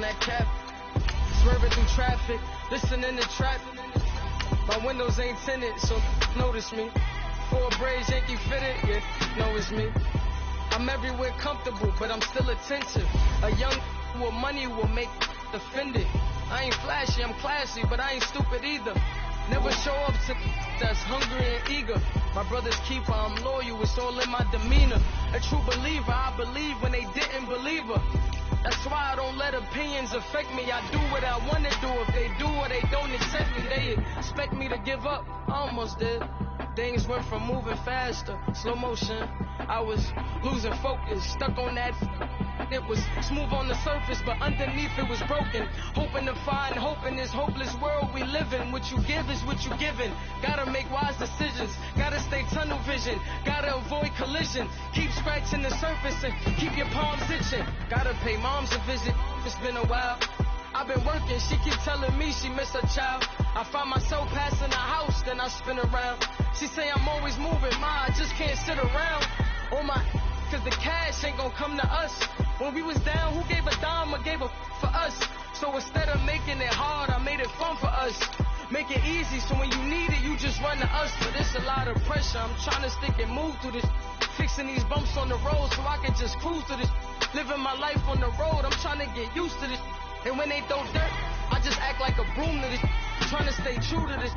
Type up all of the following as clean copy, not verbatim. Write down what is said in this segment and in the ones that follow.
on that cap, swerving through traffic, listening to trap. My windows ain't tinted, so notice me. 4 braids, Yankee fitted, yeah, know it's me. I'm everywhere comfortable, but I'm still attentive. A young with money will make offended. I ain't flashy, I'm classy, but I ain't stupid either. Never show up to that's hungry and eager. My brother's keeper, I'm loyal, it's all in my demeanor. A true believer, I believe when they didn't believe her. That's why I don't let opinions affect me. I do what I want to do. If they do or they don't accept me, they expect me to give up. I almost did. Things went from moving faster, slow motion. I was losing focus, stuck on that. It was smooth on the surface, but underneath it was broken. Hoping to find hope in this hopeless world we live in. What you give is what you given. Gotta make wise decisions. Gotta stay tunnel vision. Gotta avoid collision. Keep scratching the surface and keep your palms itching. Gotta pay moms a visit. It's been a while. I've been working. She keep telling me she miss her child. I find myself passing the house, then I spin around. She say I'm always moving. Ma, I just can't sit around. Oh my, cause the cash ain't gonna come to us. When we was down, who gave a dime or gave a for us? So instead of making it hard, I made it fun for us. Make it easy, so when you need it, you just run to us. But it's a lot of pressure, I'm trying to stick and move through this. Fixing these bumps on the road so I can just cruise to this. Living my life on the road, I'm trying to get used to this. And when they throw dirt, I just act like a broom to this. Trying to stay true to this.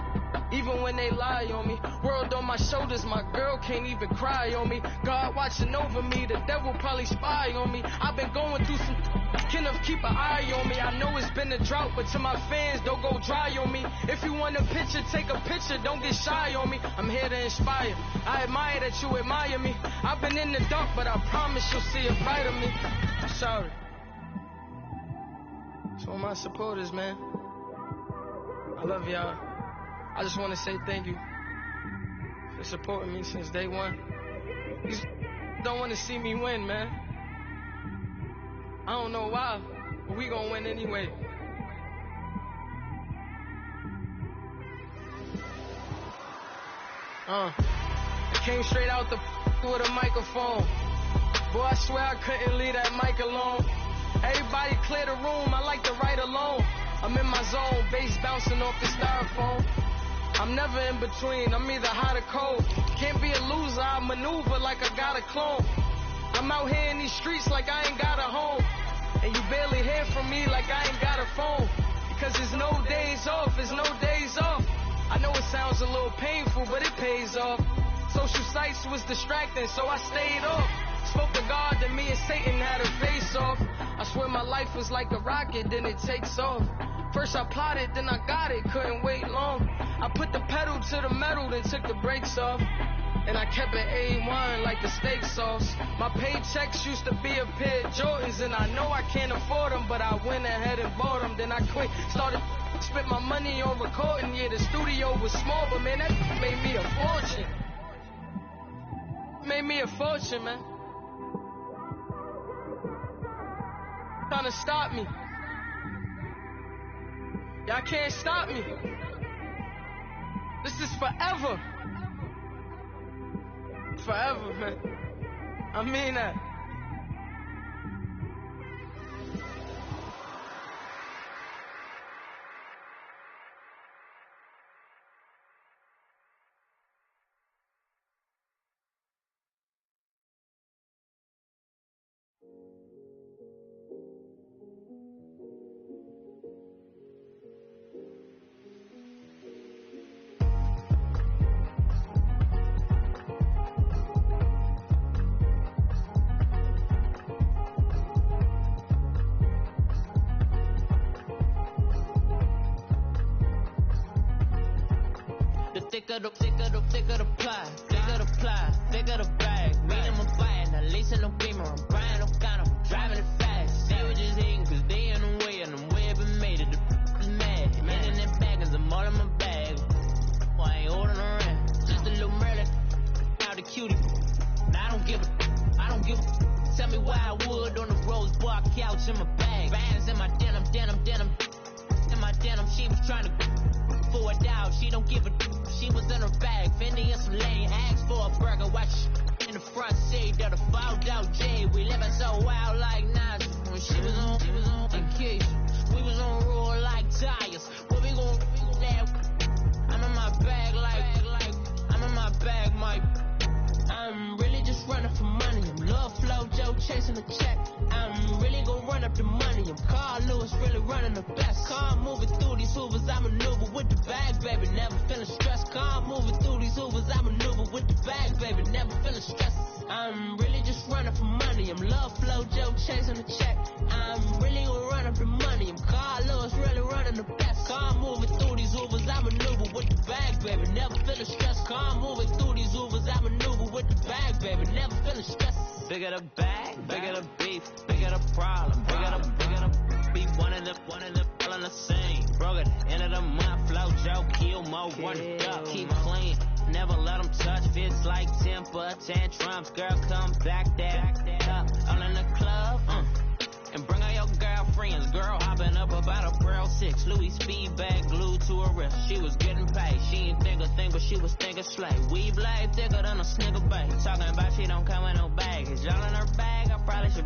Even when they lie on me, world on my shoulders, my girl can't even cry on me. God watching over me, the devil probably spy on me. I've been going through some, can of keep an eye on me. I know it's been a drought, but to my fans, don't go dry on me. If you want a picture, take a picture, don't get shy on me. I'm here to inspire, I admire that you admire me. I've been in the dark, but I promise you'll see a brighter me. Sorry. To all my supporters, man, I love y'all. I just want to say thank you for supporting me since day one. You don't want to see me win, man. I don't know why, but we gonna win anyway. I came straight out the with a microphone. Boy, I swear I couldn't leave that mic alone. Everybody clear the room, I like to write alone. I'm in my zone, bass bouncing off the styrofoam. I'm never in between, I'm either hot or cold. Can't be a loser, I maneuver like I got a clone. I'm out here in these streets like I ain't got a home. And you barely hear from me like I ain't got a phone. Because there's no days off, there's no days off. I know it sounds a little painful, but it pays off. Social sites was distracting, so I stayed off. Spoke to God, then me and Satan had a face off. I swear my life was like a rocket, then it takes off. First I plotted, then I got it, couldn't wait long. I put the pedal to the metal, then took the brakes off. And I kept it A1 like the steak sauce. My paychecks used to be a pair of Jordans, and I know I can't afford them, but I went ahead and bought them. Then I quit, started spent my money on recording. Yeah, the studio was small, but man, that made me a fortune. Made me a fortune, man. Trying to stop me. Y'all can't stop me. This is forever. Forever, man. I mean that. Thicker the pie, thicker the bag. Me and my bag, now lacing no beamer. I'm Brian O'Connor, driving it fast. They were just hating cause they in the way, and I'm way up and made it. The is mad. In that bag, cause I'm all in my bag. Well, I ain't holding around. Just a little Merlin, out the cutie. Now I don't give a. Tell me why I would on the rose bar couch in my bag. Bands in my denim. In my denim, she was trying to for it out. She don't give a. She was in her bag, Fendi and some lane. Asked for a burger, watch in the front seat of the fouled out J. We living so wild like Nas when she was on vacation. Car moving through these Hoovers, I maneuver with the bag, baby. Never feeling stressed. Car moving through these Hoovers, I maneuver with the bag, baby. Never feeling stressed. I'm really just running for money. I'm love flow, Joe chasing the check. I'm really gonna run up the money. I'm Carl Lewis, really running the best. Car moving through these Hoovers, I maneuver with the bag, baby. Never feeling stressed. Car moving through these Hoovers, I maneuver with the bag, baby. Never feeling stressed. Bigger the bag, bigger the beef, bigger the problem, bigger the be one of them all on the scene. Broke at the end of the month, flow Joe, kill more, run it up, keep clean. Never let them touch, fits like temper tantrums. Girl, come back that up, all in the club, and bring all your girlfriends. Girl, hopping up about a Pearl 6, Louis speed bag glued to her wrist. She was getting paid, she ain't think a thing, but she was thinking slay. We blade thicker than a snigger bag. Talking about she don't come with no baggage. All in her bag, I probably should.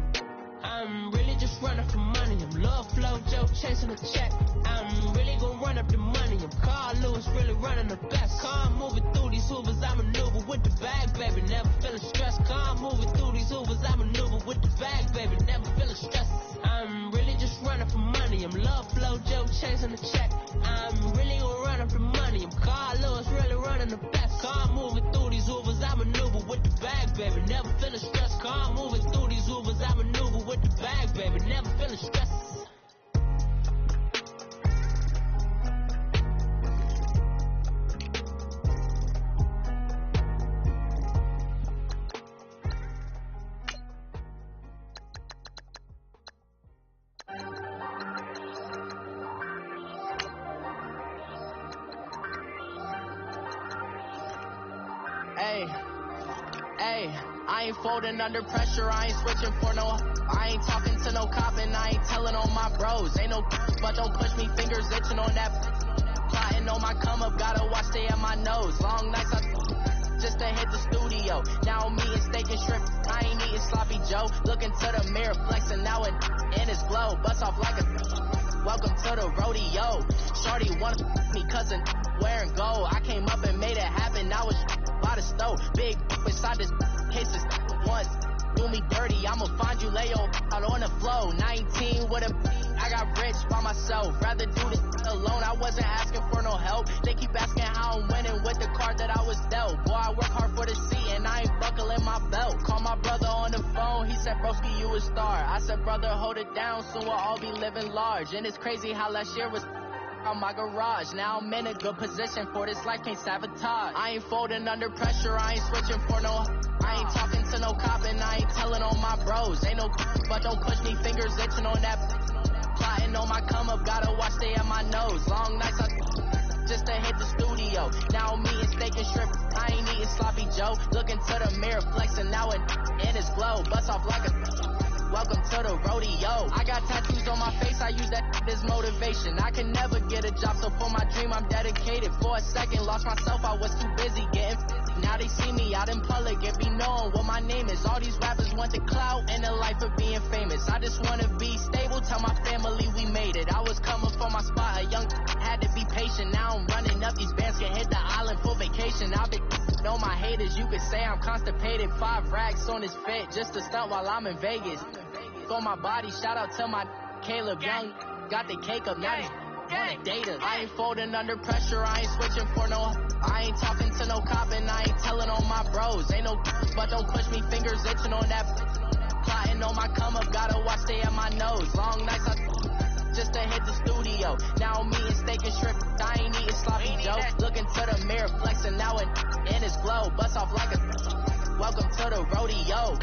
I'm really just running for money. I'm love flow, Joe chasing the check. I'm really gonna run up the money. I'm Carl Lewis, really running the best. Car moving through these Hoovers, I maneuver with the bag, baby. Never feeling stressed. Car moving through these Hoovers, I maneuver with the bag, baby. Never feeling stressed. I'm really just running for money. I'm love flow, Joe chasing the check. I'm really gonna run up the money. I'm Carl Lewis, really running the best. Car moving through these Hoovers, I maneuver with the bag, baby. Never feeling stressed. Car moving through these Hoovers, I maneuver with the bag, baby. Never feeling stressed. Hey, I ain't folding under pressure, I ain't switching for no. I ain't talking to no cop and I ain't telling on my bros. Ain't no but don't push me, fingers itching on that. Plotting on my come up, gotta watch stay at my nose. Long nights just to hit the studio. Now I'm eating steak and shrimp, I ain't eating sloppy Joe. Looking to the mirror, flexing now and in his glow. Bust off like a welcome to the rodeo. Shorty wanna me cousin wearing gold. I came up and made it happen, now it's by the stove. Big inside this cases once do me dirty, I'ma find you lay out on the floor. 19 with a I got rich by myself, rather do this alone. I wasn't asking for no help, they keep asking how I'm winning with the card that I was dealt. Boy, I work hard for the seat and I ain't buckling my belt. Call my brother on the phone, he said broski you a star. I said brother hold it down, soon we'll all be living large. And it's crazy how last year was on my garage. Now I'm in a good position for this life, can't sabotage. I ain't folding under pressure, I ain't switching for no. I ain't talking to no cop and I ain't telling on my bros. Ain't no but don't push me, fingers itching on that. Plotting on my come up, gotta watch stay at my nose. Long nights just to hit the studio. Now I'm eating steak and shrimp, I ain't eating sloppy Joe. Looking to the mirror, flexing now and in his glow. Bust off like a welcome to the rodeo. I got tattoos on my face, I use that as motivation. I can never get a job, so for my dream I'm dedicated. For a second, lost myself, I was too busy getting. Now they see me out in public and be knowing what my name is. All these rappers want the clout and the life of being famous. I just wanna be stable, tell my family we made it. I was coming for my spot, a young had to be patient. Now I'm running up, these bands can hit the island for vacation. I've been know my haters, you could say I'm constipated. 5 racks on his fit, just to stunt while I'm in Vegas. For my body, shout out to my Caleb Young, got the cake up, now he's wanna date us. I ain't folding under pressure, I ain't switching for no. I ain't talking to no cop and I ain't telling on my bros. Ain't no but don't push me, fingers itching on that. Plotting on my come up, gotta watch stay at my nose. Long nights just to hit the studio. Now I'm eating steak and shrimp, I ain't eating sloppy Joe. Looking to the mirror, flexing now and in his glow. Bust off like a welcome to the rodeo.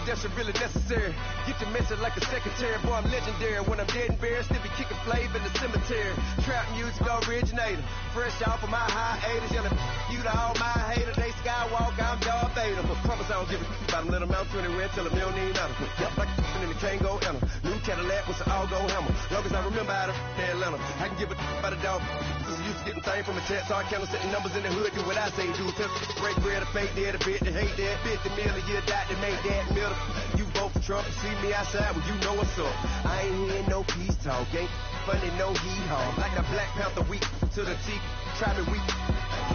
that's really necessary. Get the message like a secretary, boy, I'm legendary. When I'm dead and buried, still be kicking flavor in the cemetery. Trap music originator, fresh off of my hiatus. Yelling you to all my haters, they skywalk, I'm Darth Vader. Promise I don't give a about them, let them out 21, tell them they don't need matter. Yep, like in the Kango Enter. New Cadillac with an all-go hammer. Long as I remember how to Atlanta, I can give a about a dog. Just used to getting things from a chat, so I count setting numbers in the hood, do what I say do. Tell break bread, a fake dead, a bit, to hate that, 50 million, you die to make that middle. You vote for Trump, see me outside, well, you know what's up. I ain't hearing no peace talk, ain't funny, no hee-haw. Like a Black Panther weak to the teeth, try me weak.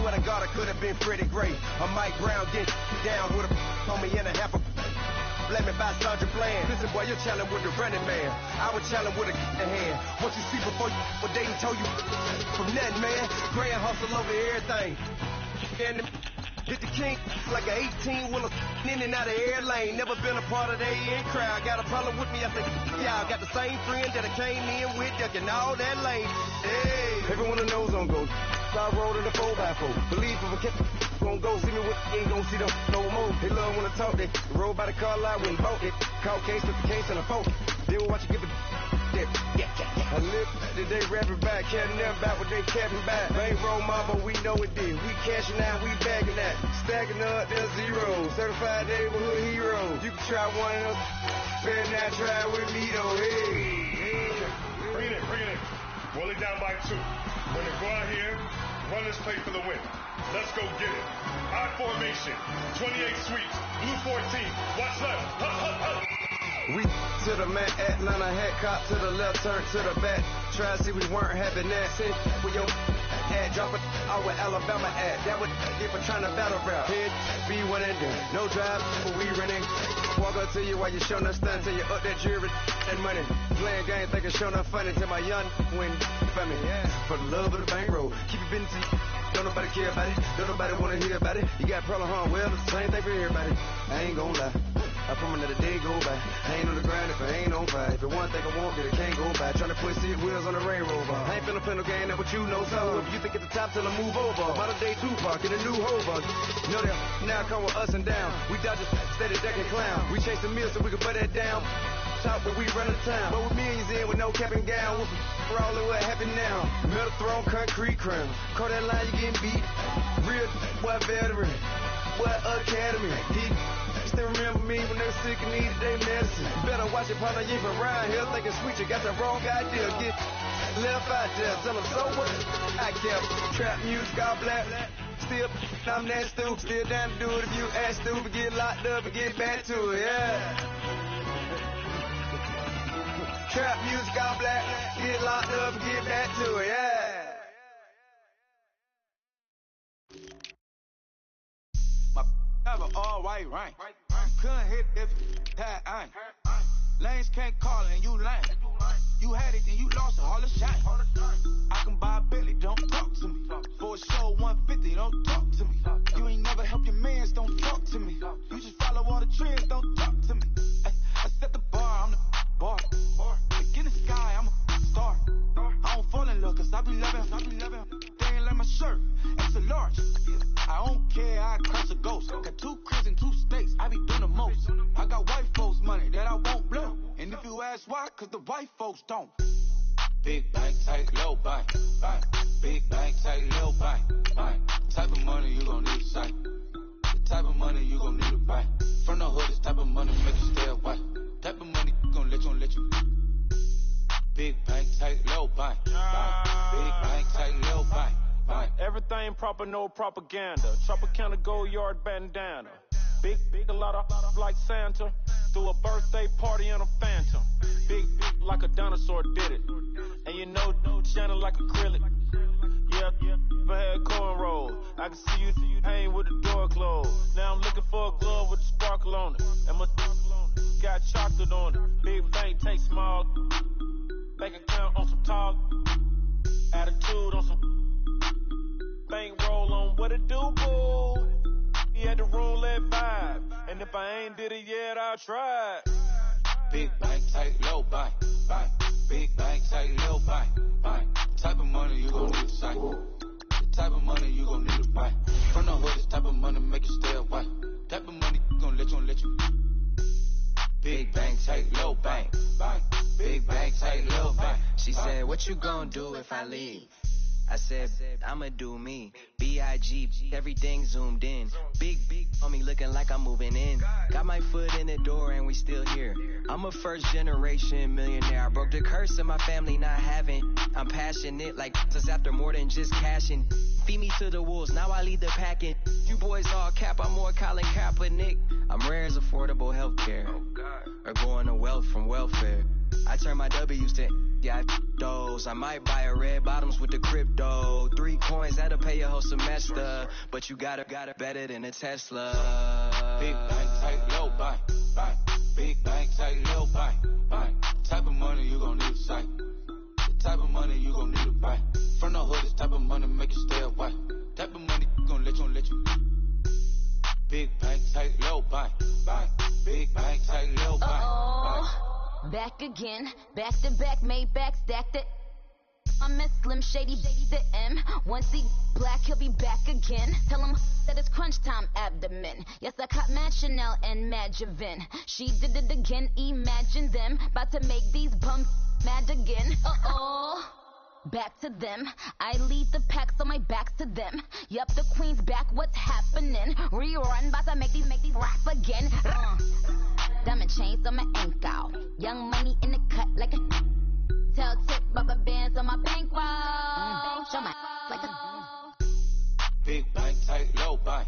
Swear to God, I could have been Freddie Gray. Or Mike Brown, get down with a on me and a half a blame it by Sandra Bland. Listen, boy, you're challenged with the running man. I was challenged with a hand. What you see before you, what they told you from nothing, man. Grand hustle over everything. And hit the king like an 18-wheeler in and out of air lane. Never been a part of the in crowd. Got a problem with me, I say, y'all got the same friend that I came in with, ducking all that lane. Hey, everyone that knows on go. I rolled in a 4x4. Believe if I kept gon' go see me with ain't gon' see them no more. They love when I talk, they roll by the car lot when bought it. Call case with the case and a phone. They will watch you give it. I live today rapping back, catching them back what they capping back. Ain't roll mama, we know it did. We cashing out, we bagging that. Stacking up, there's zero. Certified neighborhood heroes. You can try one of them. Better not try with me though. Hey. Bring it in. Roll it down by 2. When they go out here, run this play for the win. Let's go get it. I formation, 28 sweeps, blue 14. Watch left. We to the man, Atlanta hat cop to the left, turn to the back. Try to see we weren't having that. Sit with your head, drop it out with Alabama at. That would get for trying to battle rap. Head, be one and done. No drive, but we running. Walk up to you while you showing us stun till you up that jewelry and money. Playing game, thinking showing up funny till my young win for me. Yeah. For the love of the bankroll, keep it busy. Don't nobody care about it. Don't nobody wanna hear about it. You got problem, huh? Well, it's the same thing for everybody. I ain't gonna lie. I from another day go by. I ain't on the grind if I ain't on fire. If it one thing I want, then it can't go by. Tryna put seat wheels on the railroad bar. I ain't finna play no game, that what you know. So if you think at the top till I move over. Modern day Tupac in a new Hova. Know that now come with us and down. We dodge a steady deck and clown. We chase the meal so we can put that down. Top but we run the town. But with millions in with no cap and gown. We're all in what happened now. Metal throne, concrete crown. Call that line, you getting beat. Real what veteran. What academy. He still remember me when they were sick and needed their medicine. Better watch it, partner, you from around here thinking sweet, you got the wrong idea. Get left out there, tell them so what? I kept trap music all black. Still, I'm that stupid, still down to do it if you act stupid. Get locked up and get back to it, yeah. Trap music all black, get locked up and get back to it, yeah. Have an all-white rank. Couldn't hit if had ain't. Lanes can't call and you lame. You had it and you lost it, all the shine. I can buy a Billy, don't talk to me. For a show 150, don't talk to me. You ain't never help your mans, don't talk to me. You just follow all the trends, don't talk to me. I set the bar, I'm the bar. Look in the sky, I'm a star. I don't fall in love, cause I be loving. They ain't like my shirt, it's a large. I don't care, I cross a ghost. Got 2 cribs in 2 states, I be doing the most. I got white folks money that I won't blow. And if you ask why, cause the white folks don't. Big bank, tight, low bank. Big bank, tight, low bank. Type of money you gon' need a sight. The type of money you gon' need a buy. From the hood, this type of money make you stay away. Type of money gon' let you. Big bank, tight, low bank. Big bank, tight, low bank. Everything proper, no propaganda. Tropicana gold yard bandana. Big, a lot of like Santa. Threw a birthday party in a phantom. Big like a dinosaur did it. And you know, shining like acrylic. Yeah, I had cornrows. I can see you hang with the door closed. Now I'm looking for a glove with a sparkle on it. And my got chocolate on it. Big bank take small. Bank account on some talk. Attitude on some. Bankroll on what it do, boo. He had the roulette vibe. And if I ain't did it yet, I'll try. Big bank, tight, low bank. Big bank, tight, low bank. Type of money you gon' need a sight. The type of money you gon' need to buy. From the hood, this type of money make you stay away. Type of money gon' let you. Big bank, take little bank. Big bank, take little bank. She said, what you gonna do if I leave? I said, I'ma do me. B.I.G. Everything zoomed in. Big on me looking like I'm moving in. Got my foot in the door and we still here. I'm a first generation millionaire. I broke the curse of my family not having. I'm passionate like just after more than just cashing. Feed me to the wolves, now I lead the packing. You boys all cap, I'm more Colin Kaepernick. I'm rare as affordable healthcare. Or going to wealth from welfare. I turn my W's to those. I might buy a red bottoms with the crypto. 3 coins, that'll pay your whole semester. But you gotta better than a Tesla. Big bank, take little bank. Big bank, take little bank. Type of money you gon' need to sight. The type of money you gon' need to buy. From the hood, this type of money make you stay away. Type of money gon' let you. Big bank, take little bank. Big bank, take little bank. Back again, back to back, made back, stacked it. I'm a Slim Shady, the M. Once he black, he'll be back again. Tell him that it's crunch time abdomen. Yes, I caught Mad Chanel and Mad Javin. She did it again, imagine them. About to make these bums mad again. Back to them. I lead the pack, so my back's to them. Yup, the queen's back, what's happening? Rerun, about to make these rap again. Diamond chains on my ankle. Young money in the cut like a tell tip rubber bands on my bankroll. Show my like a big bank, take low bank.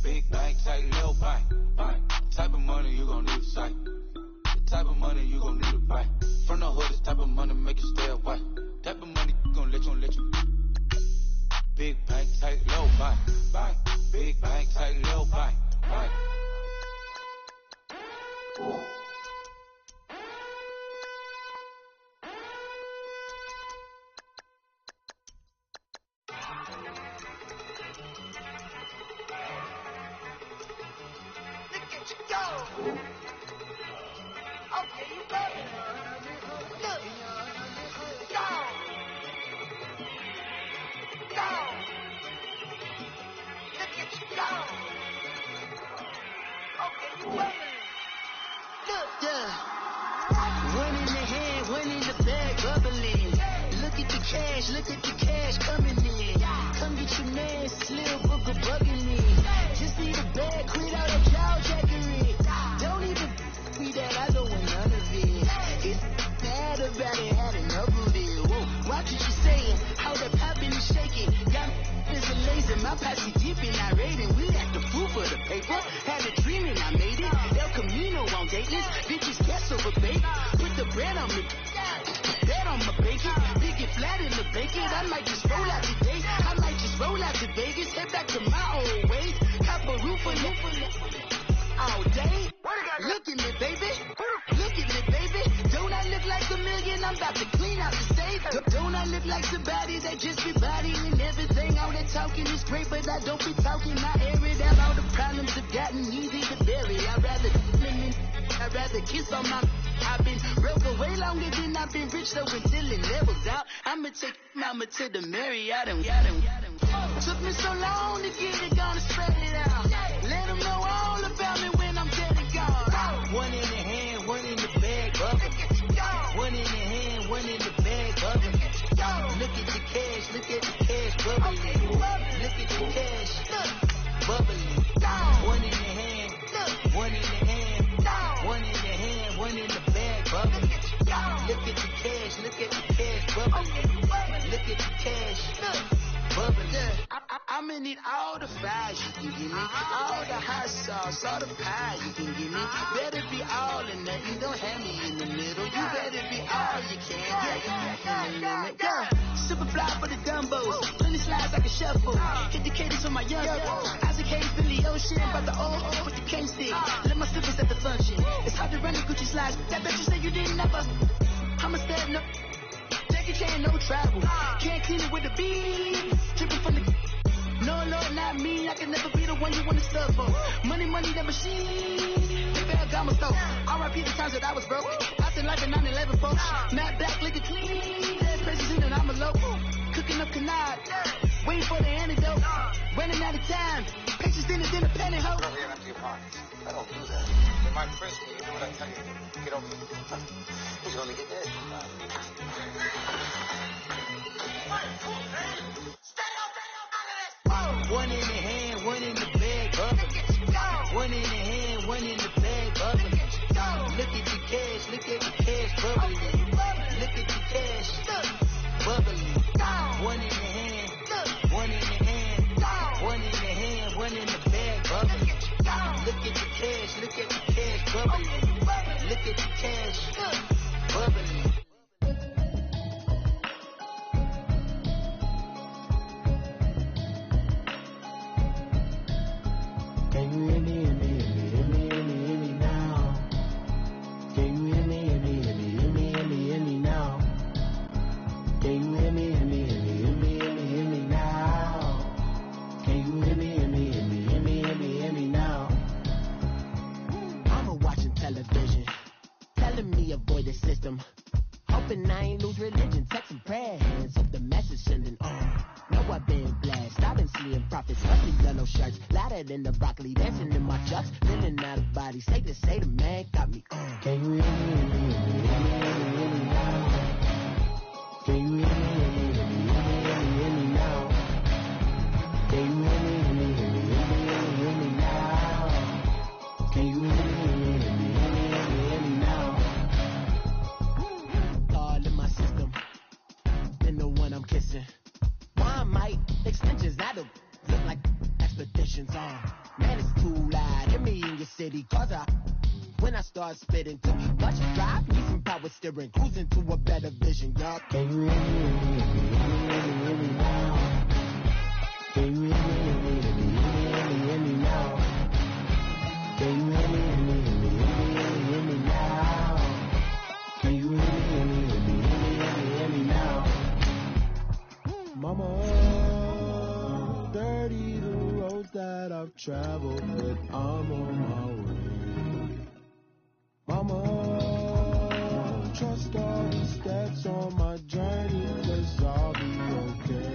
Big bank, take low bank. Type of money you gon' need to sight. The type of money you gon' need to buy. From the hood, this type of money make you stay away. Type of money gon' let you. Big bank, take low bank. Big bank, take low bank. Look at the cash coming in. Come get your man, Slim Booker bugging me. Just need a bag, quit all that jaw jackery. Don't even be that, I don't want none of it. It's bad about it, had enough of it. Whoa, watch what you saying, how that poppin' and shaking. Got me a laser, my posse dipping, I raiding. We at the food for the paper, had a dream and I made it. El Camino on dateless, bitches guess over bait. Put the bread on me. Bet on my bacon, big it flat in the bacon. I might just roll out today. I might just roll out to Vegas, head back to my old ways. Cop a roof all day. Look at me, baby. Look at me, baby. Don't I look like a million? I'm about to clean out the safe. Don't I look like somebody that just be bodying everything? All that talking is great, but I don't be talking. I air it out. All the problems have gotten easy to bury. I'd rather kiss on my. I've been broke way longer than I've been rich, so until it levels out, I'ma take mama to the Marriott and took me so long to get it, gonna spread it out. Let them know all about me when I'm dead and gone. One in the hand, one in the bag, bubbling. One in the hand, one in the bag, bubbling. Look at the cash, bubbling. Look at the cash, bubbling. One in the hand, one in the hand, one in the hand, one in the bag, bubbling. Look at the cash, bubbling. Look at the cash, bubbling. I'ma need all the fries you can give me, all the hot sauce, all the pie you can give me. Better be all or nothing, don't have me in the middle. You better be all you can. Yeah. Super fly for the dumbos, plenty slides like a shuffle. Hit the cadence on my young Isaac Hayes, Billy Ocean, about the old with the cane stick. Let my slippers at the function. It's hard to run the Gucci slides. That bet you say you didn't never. I'ma stand no. Jackie Chan, no travel. Can't clean it with a beat. Tripping from the. No, not me. I can never be the one you want to sub for. Money, that machine. The Ferragamo store. R.I.P. the times that I was broke. I said like a 9/11 folks. Matt Black, liquor clean. Dead president and I'm a local. Cooking up canard. Waiting for the antidote. Running out of time. Patience in the pantyhose. Never get empty your pockets. I don't do that. In my by Christmas, you do what I tell you. Get over it. He's gonna get that. One in the hand, one in the bag, bubbling. One in the hand, one in the bag, bubbling. Look at the cash, bubbling. Look at the cash, bubbling. One in the hand, one in the hand, one in the hand, one in the bag, bubbling. Look at the cash, bubbling. Look at the cash, bubbling. Can you hear me now? Can you hear me now? Can you hear me now? Can you hear me now? Mama watching television, telling me avoid the system. Hoping I ain't lose religion, texting prayer hands up the message sending on. Know I've been blessed, I've been seeing prophets, ugly yellow shirts, louder than the broccoli, dancing in my chucks, feeling out of body, say the man got me on. Can you hear me now? Can you hear me now? Can you hear me now? Can you hear me now? All in my system, then the one I'm kissing. Why might extensions that'll look like expeditions on? Man, it's too loud. Hear me in your city, cause when I start spitting too much drive, need some power steering, cruising to a better vision, y'all. Can you hear me now? Can you hear me now? Can you hear me now? Can you hear me now? Mama, 30 the roads that I've traveled, but I'm on my way. Mama, trust all the steps on my journey, 'cause I'll be okay.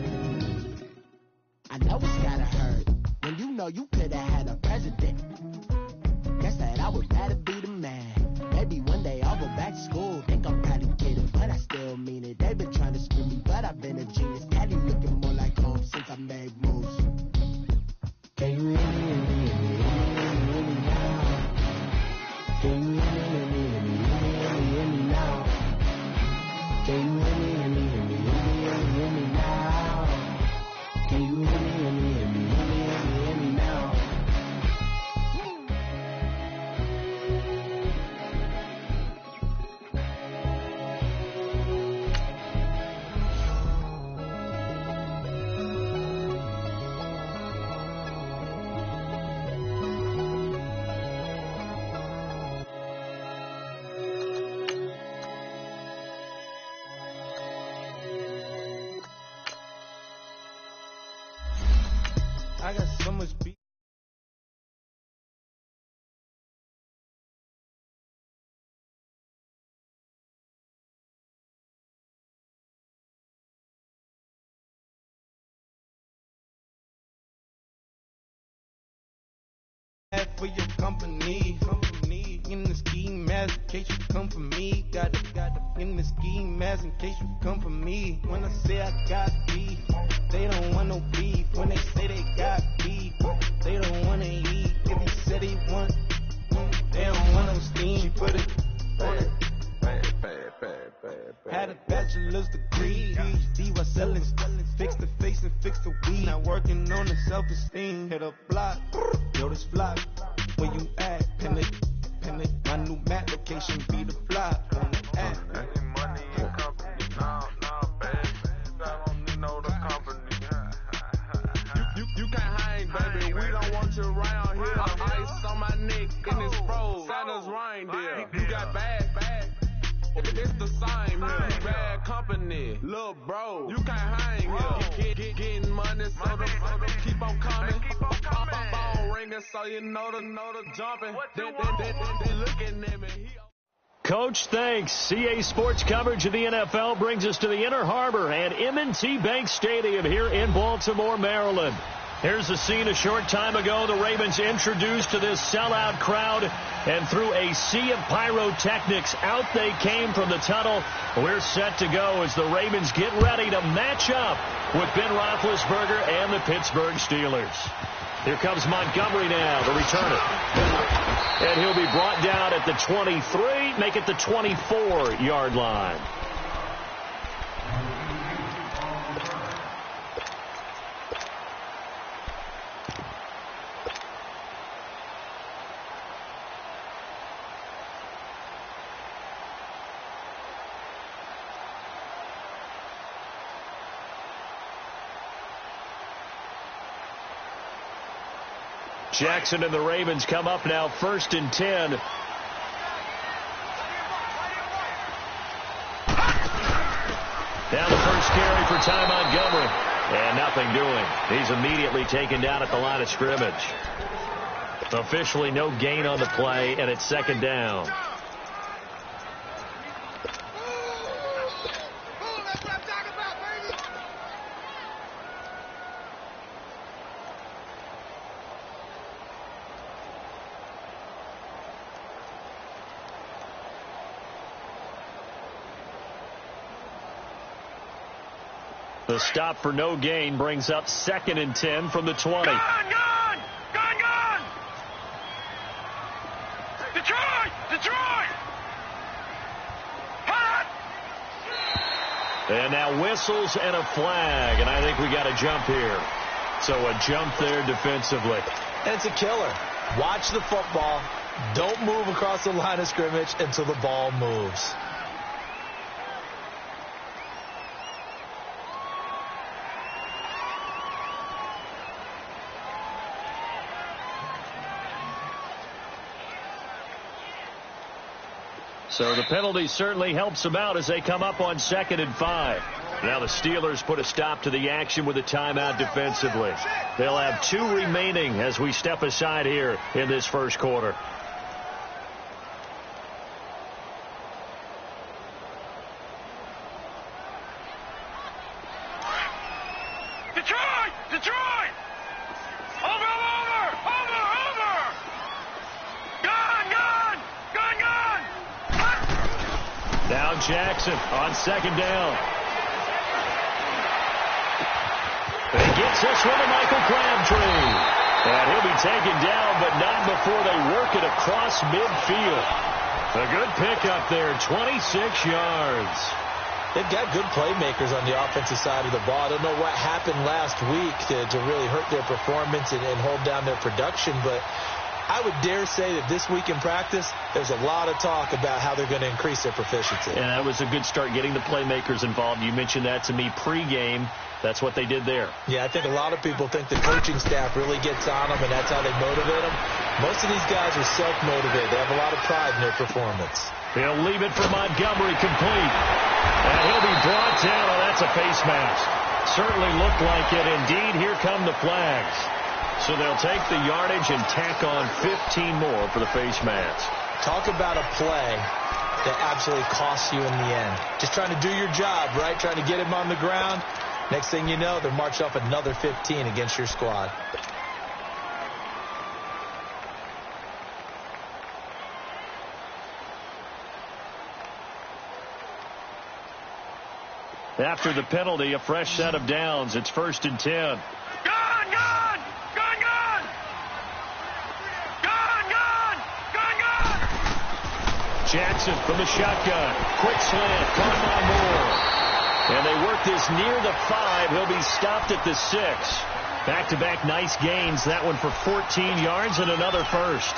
I know it's gotta hurt when you know you could've had a president. Guess that I would rather be the man. Maybe one day I'll go back to school. Think I'm probably kidding, but I still mean it. They've been trying to screw me, but I've been a genius. Caddy looking more like home since I made moves. Can you hear me now? Can you hear me now? Can you hear me now? Can you hear me now? I got so much beat. For your company, in the ski mask in case you come for me. Got in the ski mask in case you come for me. When I say I got beef, they don't want no beef. When they say they got beef, they don't want to eat. If you said they want, they don't want no steam. She put it on it. Had a bachelor's degree, PhD was selling, fix the face and fix the weed. Not working on the self-esteem. Hit a block, yo this flock. Where you at? Pin it. My new map location be the block. On the app. Money and company, no, baby. I don't need no the company. You can't hang, baby. We don't want you around here. Ice on my neck in this froze. Santa's reindeer. You got bad. It's the same here. Bad company, little bro. You can't hang here. Getting money, so the keep on coming. Phone ringing, so you know the jumping. They looking at me. Coach, thanks. CA Sports coverage of the NFL brings us to the Inner Harbor and M&T Bank Stadium here in Baltimore, Maryland. Here's the scene a short time ago. The Ravens introduced to this sellout crowd, and through a sea of pyrotechnics, out they came from the tunnel. We're set to go as the Ravens get ready to match up with Ben Roethlisberger and the Pittsburgh Steelers. Here comes Montgomery now, the returner. And he'll be brought down at the 23, make it the 24-yard line. Jackson and the Ravens come up now, 1st and 10. Down the first carry for Ty Montgomery. And nothing doing. He's immediately taken down at the line of scrimmage. Officially no gain on the play, and it's 2nd down. The stop for no gain brings up 2nd and 10 from the 20. Gone! Detroit! Hot! And now whistles and a flag, and I think we got a jump here. So a jump there defensively. And it's a killer. Watch the football. Don't move across the line of scrimmage until the ball moves. So the penalty certainly helps them out as they come up on 2nd and 5. Now the Steelers put a stop to the action with a timeout defensively. They'll have 2 remaining as we step aside here in this first quarter. Detroit! Over! Gone! Now Jackson on 2nd down. And he gets this one to Michael Crabtree. And he'll be taken down, but not before they work it across midfield. A good pickup there, 26 yards. They've got good playmakers on the offensive side of the ball. I don't know what happened last week to really hurt their performance and hold down their production, but I would dare say that this week in practice, there's a lot of talk about how they're going to increase their proficiency. And that was a good start getting the playmakers involved. You mentioned that to me pregame. That's what they did there. Yeah, I think a lot of people think the coaching staff really gets on them, and that's how they motivate them. Most of these guys are self-motivated. They have a lot of pride in their performance. He'll leave it for Montgomery complete. And he'll be brought down. Oh, that's a face mask. Certainly looked like it. Indeed, here come the flags. So they'll take the yardage and tack on 15 more for the face mask. Talk about a play that absolutely costs you in the end. Just trying to do your job, right? Trying to get him on the ground. Next thing you know, they're marched off another 15 against your squad. After the penalty, a fresh set of downs. It's 1st and 10. Jackson from the shotgun. Quick slant. Caught by Moore. And they work this near the 5. He'll be stopped at the 6. Back-to-back nice gains. That one for 14 yards and another first.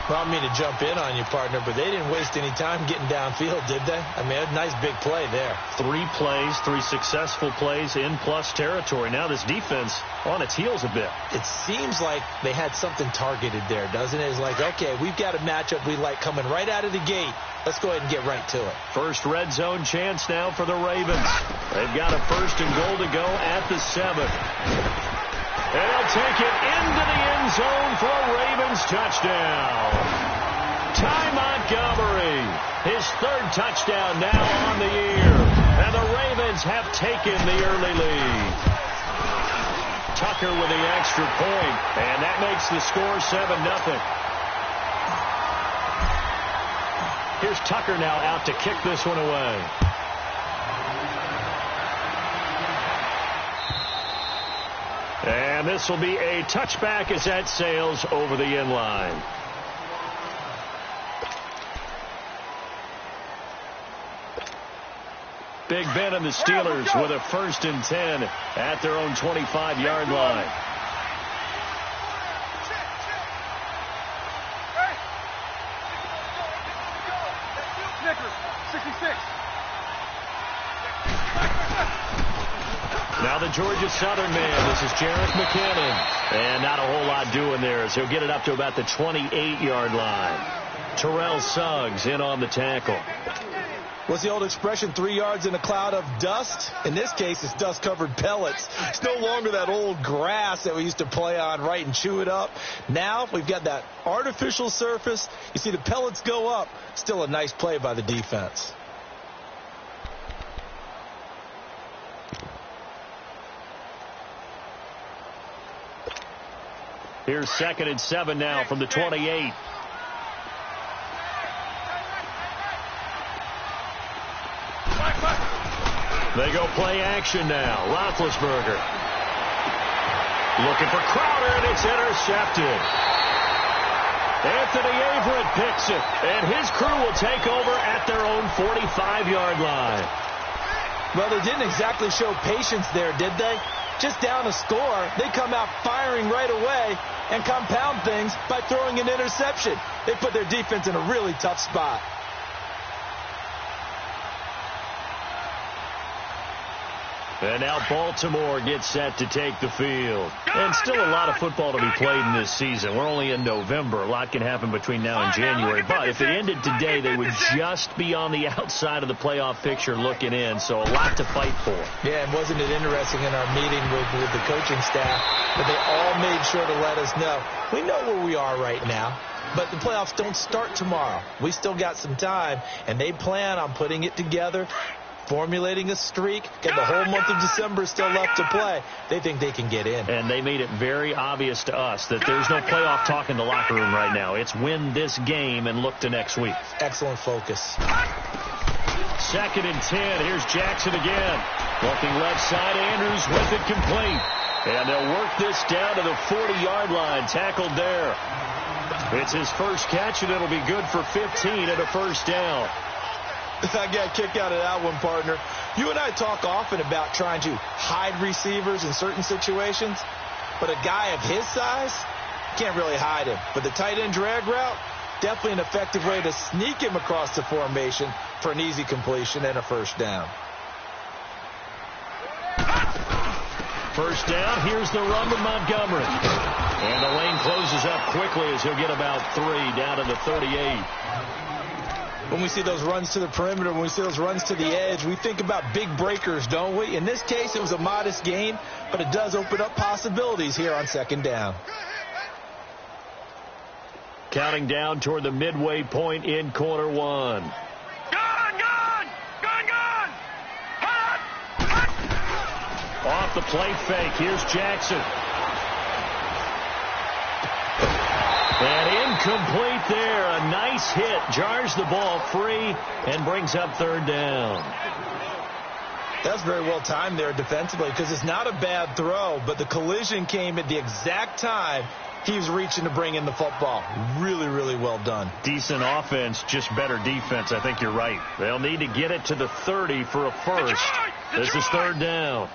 Well, I mean to jump in on you, partner, but they didn't waste any time getting downfield, did they? I mean, a nice big play there. 3 plays, 3 successful plays in plus territory. Now this defense on its heels a bit. It seems like they had something targeted there, doesn't it? It's like, okay, we've got a matchup we like coming right out of the gate. Let's go ahead and get right to it. First red zone chance now for the Ravens. They've got a 1st and goal to go at the 7. And they'll take it into the end zone for a Ravens touchdown. Ty Montgomery, his 3rd touchdown now on the year. And the Ravens have taken the early lead. Tucker with the extra point, and that makes the score 7-0. Here's Tucker now out to kick this one away. And this will be a touchback as that sails over the end line. Big Ben and the Steelers with a 1st and 10 at their own 25-yard line. Now the Georgia Southern man. This is Jerick McKinnon. And not a whole lot doing there as he'll get it up to about the 28-yard line. Terrell Suggs in on the tackle. What's the old expression, 3 yards in a cloud of dust? In this case, it's dust-covered pellets. It's no longer that old grass that we used to play on, right, and chew it up. Now we've got that artificial surface. You see the pellets go up. Still a nice play by the defense. Here's 2nd and 7 now from the 28. They go play action now. Roethlisberger looking for Crowder, and it's intercepted. Anthony Averett picks it, and his crew will take over at their own 45-yard line. Well, they didn't exactly show patience there, did they? Just down a score, they come out firing right away and compound things by throwing an interception. They put their defense in a really tough spot. And now Baltimore gets set to take the field. And still a lot of football to be played in this season. We're only in November. A lot can happen between now and January. But if it ended today, they would just be on the outside of the playoff picture looking in. So a lot to fight for. Yeah, and wasn't it interesting in our meeting with the coaching staff that they all made sure to let us know, we know where we are right now, but the playoffs don't start tomorrow. We still got some time, and they plan on putting it together, formulating a streak, get the whole month of December still left to play. They think they can get in. And they made it very obvious to us that there's no playoff talk in the locker room right now. It's win this game and look to next week. Excellent focus. 2nd and 10. Here's Jackson again. Looking left side. Andrews with it complete. And they'll work this down to the 40-yard line. Tackled there. It's his first catch, and it'll be good for 15 and a first down. I got a kick out of that one, partner. You and I talk often about trying to hide receivers in certain situations, but a guy of his size can't really hide him. But the tight end drag route, definitely an effective way to sneak him across the formation for an easy completion and a first down. First down, here's the run to Montgomery. And the lane closes up quickly as he'll get about 3 down to the 38. When we see those runs to the perimeter, when we see those runs to the edge, we think about big breakers, don't we? In this case, it was a modest gain, but it does open up possibilities here on 2nd down. Counting down toward the midway point in quarter 1. Off the play fake, here's Jackson. And incomplete there. A nice hit. Jars the ball free and brings up 3rd down. That's very well timed there defensively because it's not a bad throw, but the collision came at the exact time he was reaching to bring in the football. Really, really well done. Decent offense, just better defense. I think you're right. They'll need to get it to the 30 for a first. This is 3rd down.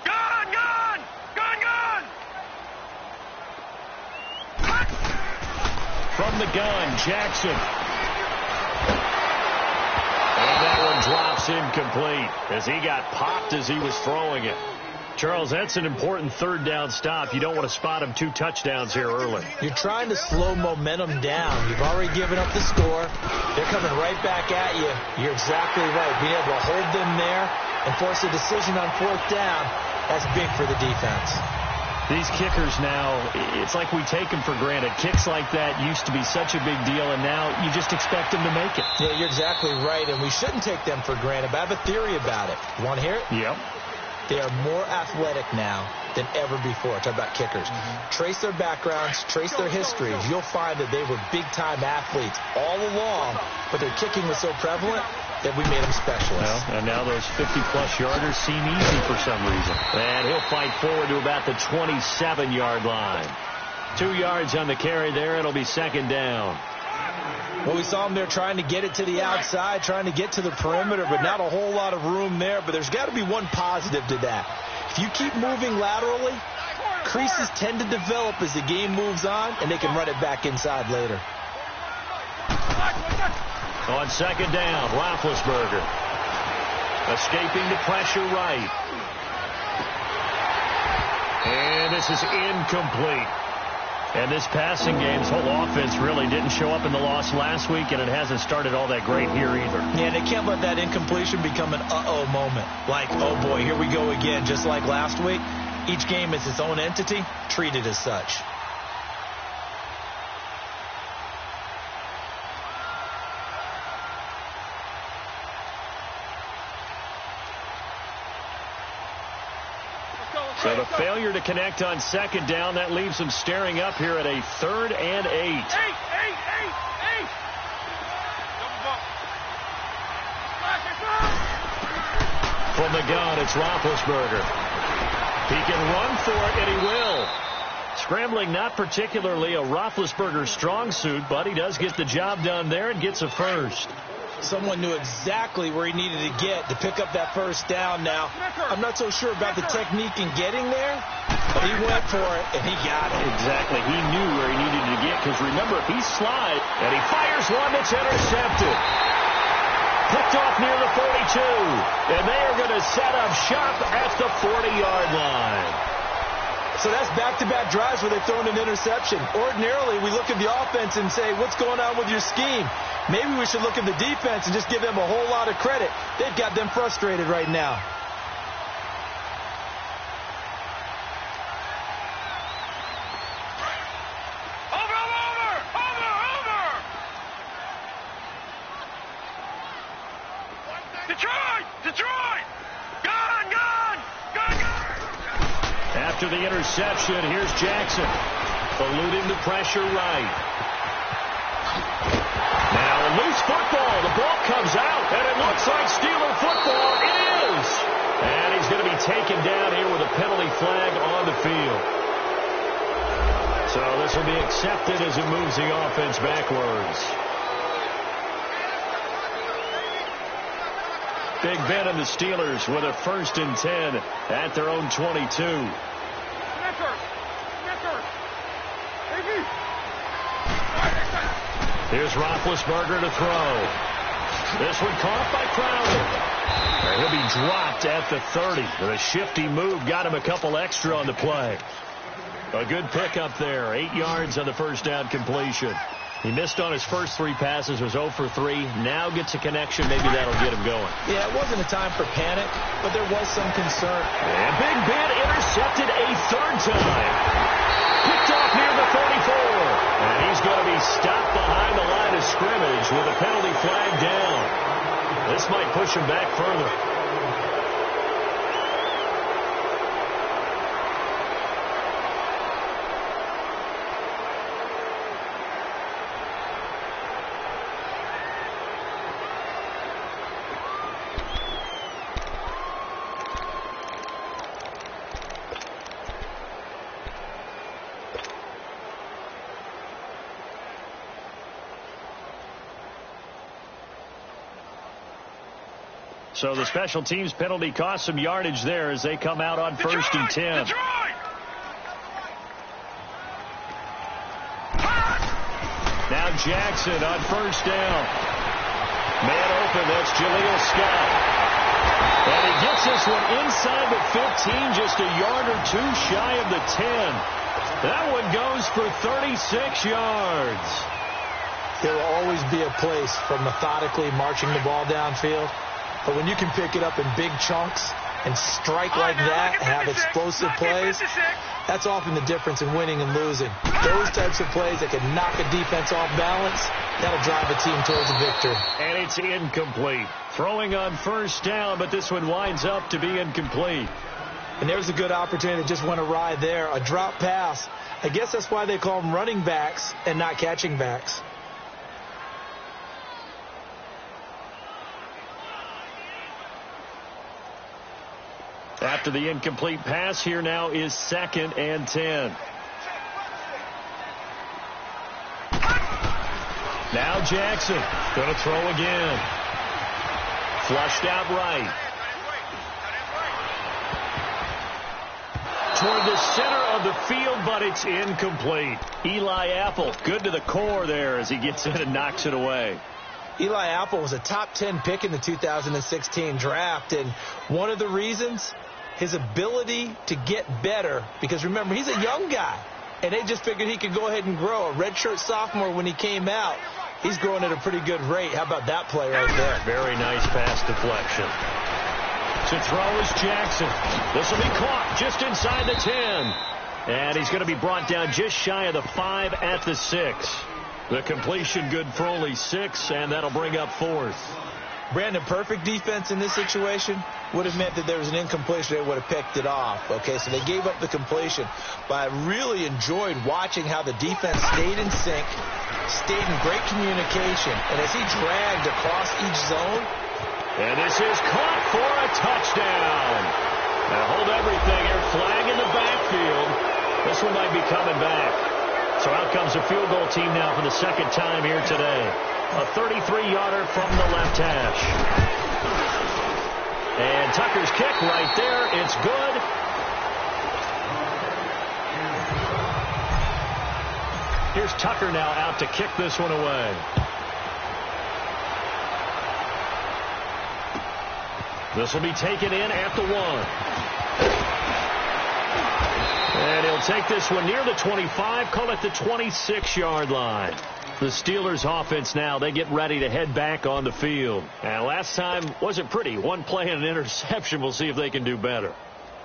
From the gun, Jackson. And that one drops incomplete as he got popped as he was throwing it. Charles, that's an important 3rd down stop. You don't want to spot him 2 touchdowns here early. You're trying to slow momentum down. You've already given up the score. They're coming right back at you. You're exactly right. Being able to hold them there and force a decision on 4th down, that's big for the defense. These kickers now, it's like we take them for granted. Kicks like that used to be such a big deal, and now you just expect them to make it. Yeah, you're exactly right, and we shouldn't take them for granted, but I have a theory about it. You want to hear it? Yep. They are more athletic now than ever before. Talk about kickers. Trace their backgrounds, trace their histories. You'll find that they were big-time athletes all along, but their kicking was so prevalent that we made them specialists. Well, and now those 50-plus yarders seem easy for some reason. And he'll fight forward to about the 27-yard line. 2 yards on the carry there. It'll be second down. Well, we saw him there trying to get it to the outside, trying to get to the perimeter, but not a whole lot of room there. But there's got to be one positive to that. If you keep moving laterally, creases tend to develop as the game moves on, and they can run it back inside later. On second down, Roethlisberger. Escaping the pressure right. And this is incomplete. And this passing game's whole offense really didn't show up in the loss last week, and it hasn't started all that great here either. Yeah, they can't let that incompletion become an uh-oh moment. Like, oh boy, here we go again, just like last week. Each game is its own entity, treated as such. So the failure to connect on second down, that leaves them staring up here at a 3rd and 8. From the gun, it's Roethlisberger. He can run for it, and he will. Scrambling not particularly a Roethlisberger strong suit, but he does get the job done there and gets a first. Someone knew exactly where he needed to get to pick up that first down now. I'm not so sure about the technique in getting there, but he went for it, and he got it. Exactly. He knew where he needed to get, because remember, he slides, and he fires one that's intercepted. Picked off near the 42, and they are going to set up shop at the 40-yard line. So that's back-to-back drives where they've thrown an interception. Ordinarily, we look at the offense and say, what's going on with your scheme? Maybe we should look at the defense and just give them a whole lot of credit. They've got them frustrated right now. Detroit! Gone! After the interception, here's Jackson. Eluding the pressure right. Now a loose football. The ball comes out, and it looks like Steeler football. It is! And he's going to be taken down here with a penalty flag on the field. So this will be accepted as it moves the offense backwards. Big Ben and the Steelers with a 1st and 10 at their own 22. Here's Roethlisberger to throw. This one caught by Crowder. And he'll be dropped at the 30. With a shifty move, got him a couple extra on the play. A good pickup there. 8 yards on the first down completion. He missed on his first 3 passes, was 0 for 3. Now gets a connection. Maybe that'll get him going. Yeah, it wasn't a time for panic, but there was some concern. And Big Ben intercepted a 3rd time. Picked off near the 34. And he's going to be stopped behind the line of scrimmage with a penalty flag down. This might push him back further. So the special teams penalty cost some yardage there as they come out on 1st and 10. Now Jackson on 1st down. Man open, that's Jaleel Scott. And he gets this one inside the 15, just a yard or 2 shy of the 10. That one goes for 36 yards. There will always be a place for methodically marching the ball downfield. But when you can pick it up in big chunks and strike like that and have explosive plays, that's often the difference in winning and losing. Those types of plays that can knock a defense off balance, that'll drive a team towards a victory. And it's incomplete. Throwing on 1st down, but this one winds up to be incomplete. And there's a good opportunity that just went awry there. A drop pass. I guess that's why they call them running backs and not catching backs. After the incomplete pass, here now is 2nd and 10. Now Jackson going to throw again. Flushed out right. Toward the center of the field, but it's incomplete. Eli Apple, good to the core there as he gets in and knocks it away. Eli Apple was a top 10 pick in the 2016 draft, and one of the reasons, his ability to get better, because remember, he's a young guy, and they just figured he could go ahead and grow. A redshirt sophomore when he came out, he's growing at a pretty good rate. How about that play right there? Very nice pass deflection. To throw is Jackson. This will be caught just inside the 10. And he's going to be brought down just shy of the 5 at the 6. The completion good for only 6, and that'll bring up 4th. Brandon, perfect defense in this situation would have meant that there was an incompletion. They would have picked it off. Okay, so they gave up the completion. But I really enjoyed watching how the defense stayed in sync, stayed in great communication, and as he dragged across each zone. And this is caught for a touchdown. Now hold everything here. Flag in the backfield. This one might be coming back. So out comes a field goal team now for the 2nd time here today. A 33-yarder from the left hash. And Tucker's kick right there. It's good. Here's Tucker now out to kick this one away. This will be taken in at the 1. And he'll take this one near the 25, call it the 26-yard line. The Steelers offense now, they get ready to head back on the field. And last time wasn't pretty. One play and an interception. We'll see if they can do better.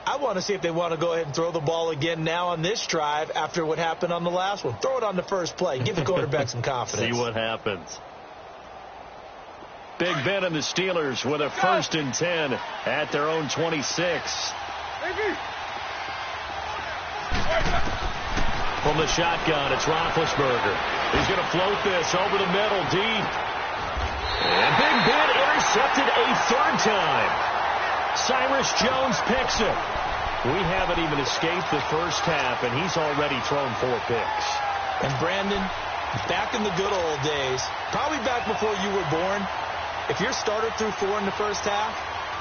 I want to see if they want to go ahead and throw the ball again now on this drive after what happened on the last one. Throw it on the first play. Give the quarterback some confidence. See what happens. Big Ben and the Steelers with a 1st and 10 at their own 26. From the shotgun, it's Roethlisberger. He's going to float this over the middle, deep. And Big Ben intercepted a 3rd time. Cyrus Jones picks it. We haven't even escaped the first half, and he's already thrown 4 picks. And Brandon, back in the good old days, probably back before you were born, if your starter threw 4 in the first half,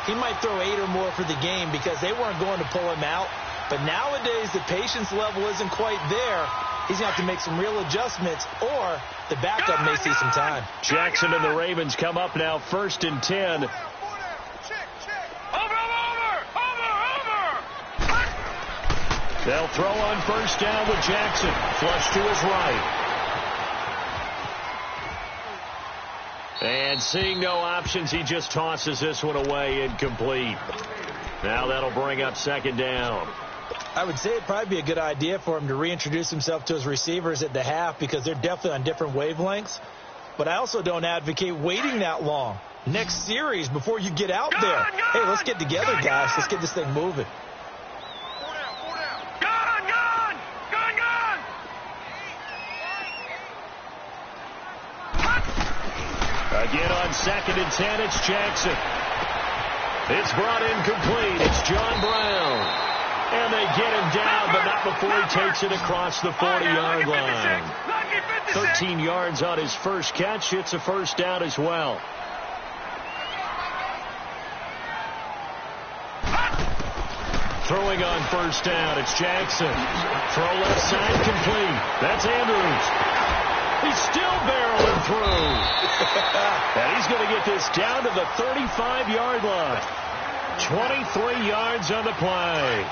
he might throw 8 or more for the game because they weren't going to pull him out. But nowadays, the patience level isn't quite there. He's going to have to make some real adjustments, or the backup may see some time. Jackson and the Ravens come up now, 1st and 10. They'll throw on 1st down with Jackson. Flush to his right. And seeing no options, he just tosses this one away, incomplete. Now that'll bring up 2nd down. I would say it'd probably be a good idea for him to reintroduce himself to his receivers at the half because they're definitely on different wavelengths. But I also don't advocate waiting that long. Next series before you get out there. Hey, let's get together, guys. Let's get this thing moving. Again on 2nd and 10, it's Jackson. It's brought in complete. It's John Brown. And they get him down, but not before he takes it across the 40-yard line. 13 yards on his first catch. It's a 1st down as well. Throwing on 1st down, it's Jackson. Throw left side complete. That's Andrews. He's still barreling through. And he's going to get this down to the 35-yard line. 23 yards on the play.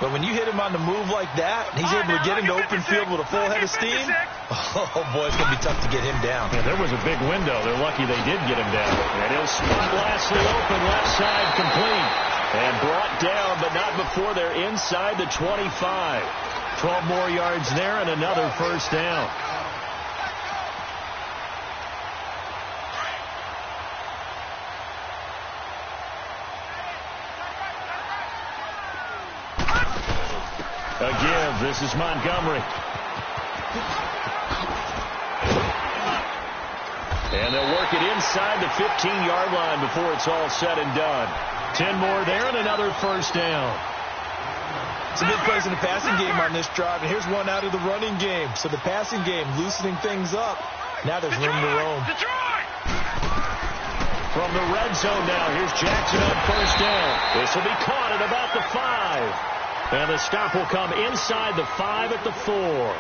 But when you hit him on the move like that, he's able to get into open field with a full head of steam. Oh, boy, it's going to be tough to get him down. Yeah, there was a big window. They're lucky they did get him down. And he'll spot Lashley open, left side complete. And brought down, but not before they're inside the 25. 12 more yards there and another 1st down. A give. This is Montgomery. And they'll work it inside the 15-yard line before it's all said and done. 10 more there and another first down. Some big plays in the passing game on this drive, and here's one out of the running game. So the passing game loosening things up. Now there's room to roam. From the red zone now, here's Jackson on first down. This will be caught at about the 5. And the stop will come inside the 5 at the 4.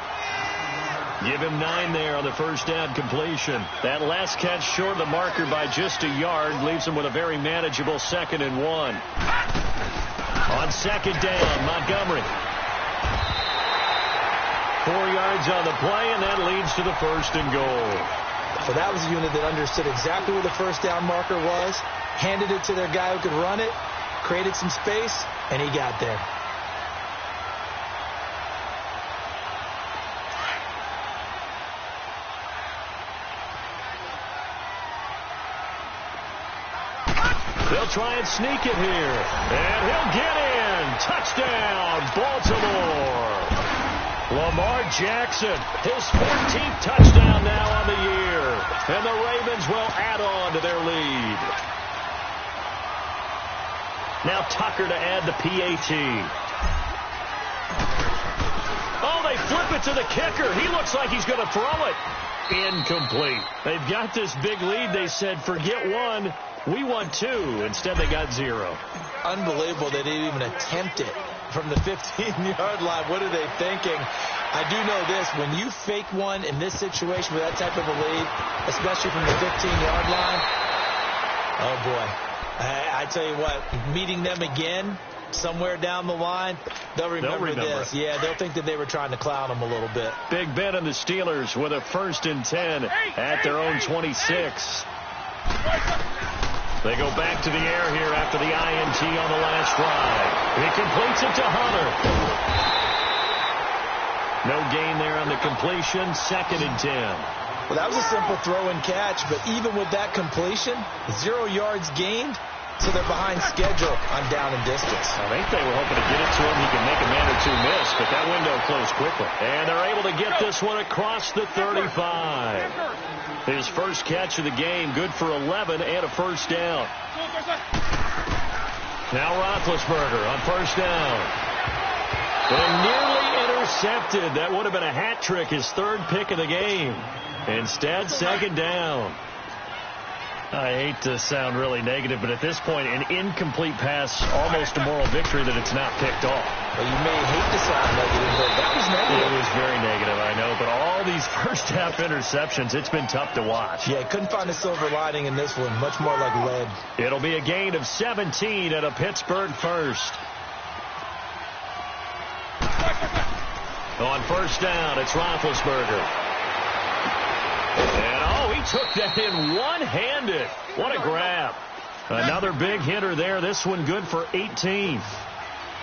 Give him 9 there on the first down completion. That last catch short of the marker by just a yard leaves him with a very manageable 2nd and 1. On second down, Montgomery. 4 yards on the play, and that leads to the 1st and goal. So that was a unit that understood exactly where the first down marker was, handed it to their guy who could run it, created some space, and he got there. They'll try and sneak it here. And he'll get in. Touchdown, Baltimore. Lamar Jackson, his 14th touchdown now on the year. And the Ravens will add on to their lead. Now Tucker to add the PAT. Oh, they flip it to the kicker. He looks like he's going to throw it. Incomplete. They've got this big lead. They said, forget 1. We won 2. Instead, they got 0. Unbelievable they didn't even attempt it from the 15-yard line. What are they thinking? I do know this. When you fake one in this situation with that type of a lead, especially from the 15-yard line, oh, boy. I tell you what, meeting them again somewhere down the line, they'll remember this. It. Yeah, they'll think that they were trying to clown them a little bit. Big Ben and the Steelers with a 1st and 10 at their own 26. They go back to the air here after the INT on the last drive. He completes it to Hunter. No gain there on the completion. 2nd and 10. Well, that was a simple throw and catch, but even with that completion, 0 yards gained, so they're behind schedule on down and distance. I think they were hoping to get it to him. He can make a man or two miss, but that window closed quickly. And they're able to get this one across the 35. His first catch of the game, good for 11 and a first down. Now Roethlisberger on first down. And nearly intercepted. That would have been a hat trick, his 3rd pick of the game. Instead, 2nd down. I hate to sound really negative, but at this point, an incomplete pass, almost a moral victory that it's not picked off. Well, you may hate to sound negative, but that was negative. It was very negative, I know, but all these first-half interceptions, it's been tough to watch. Yeah, couldn't find a silver lining in this one, much more like lead. It'll be a gain of 17 and a Pittsburgh 1st. On first down, it's Roethlisberger. And, he took that in one-handed. What a grab. Another big hitter there. This one good for 18.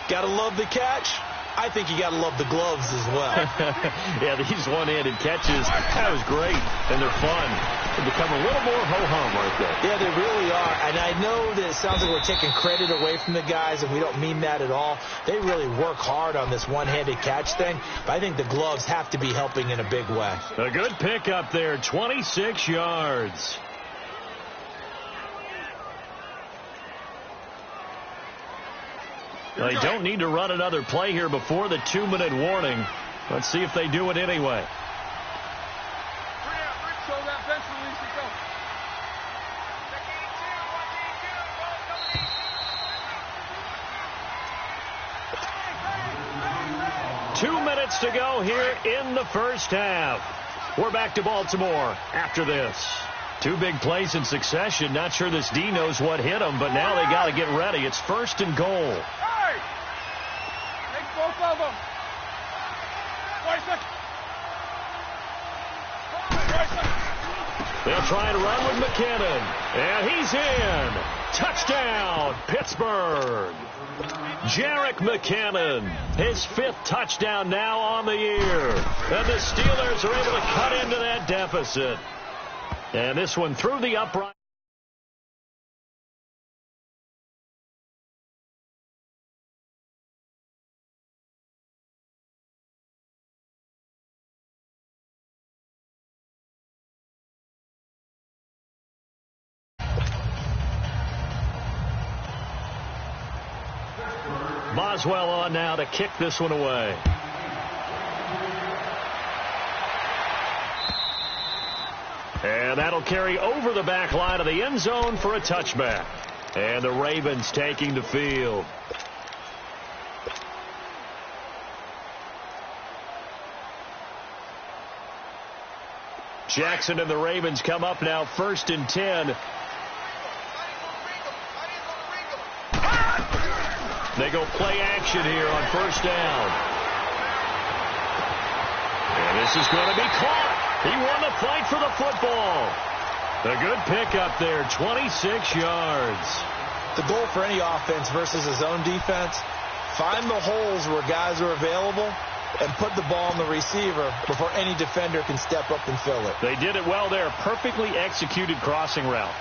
Got to love the catch. I think you got to love the gloves as well. Yeah, these one-handed catches, that was great. And they're fun. They become a little more ho-hum, aren't they? Yeah, they really are. And I know that it sounds like we're taking credit away from the guys, and we don't mean that at all. They really work hard on this one-handed catch thing, but I think the gloves have to be helping in a big way. A good pickup there, 26 yards. They don't need to run another play here before the 2-minute warning. Let's see if they do it anyway. Show that bench release to go. 2 minutes to go here in the first half. We're back to Baltimore after this. 2 big plays in succession. Not sure this D knows what hit them, but now they got to get ready. It's 1st and goal. Both of them. They'll try and run with McKinnon. And he's in. Touchdown, Pittsburgh. Jerick McKinnon, his 5th touchdown now on the year. And the Steelers are able to cut into that deficit. And this one through the upright. Boswell on now to kick this one away. And that'll carry over the back line of the end zone for a touchback. And the Ravens taking the field. Jackson and the Ravens come up now 1st and 10. They go play action here on 1st down. And this is going to be caught. He won the fight for the football. A good pickup there, 26 yards. The goal for any offense versus his own defense, find the holes where guys are available and put the ball on the receiver before any defender can step up and fill it. They did it well there. Perfectly executed crossing route.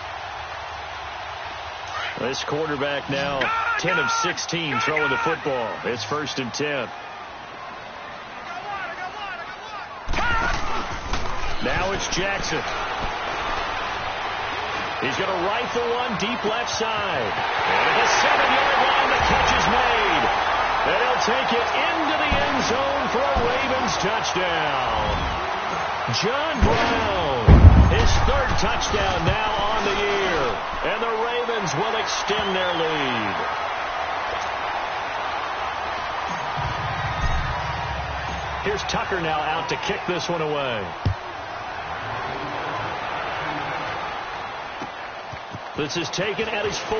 This quarterback now 10 of 16 throwing the football. It's 1st and 10. Now it's Jackson. He's going to rifle one deep left side. And at the 7-yard line, the catch is made. And he'll take it into the end zone for a Ravens touchdown. John Brown, his 3rd touchdown now on the year. And the Ravens will extend their lead. Here's Tucker now out to kick this one away. This is taken at his 4.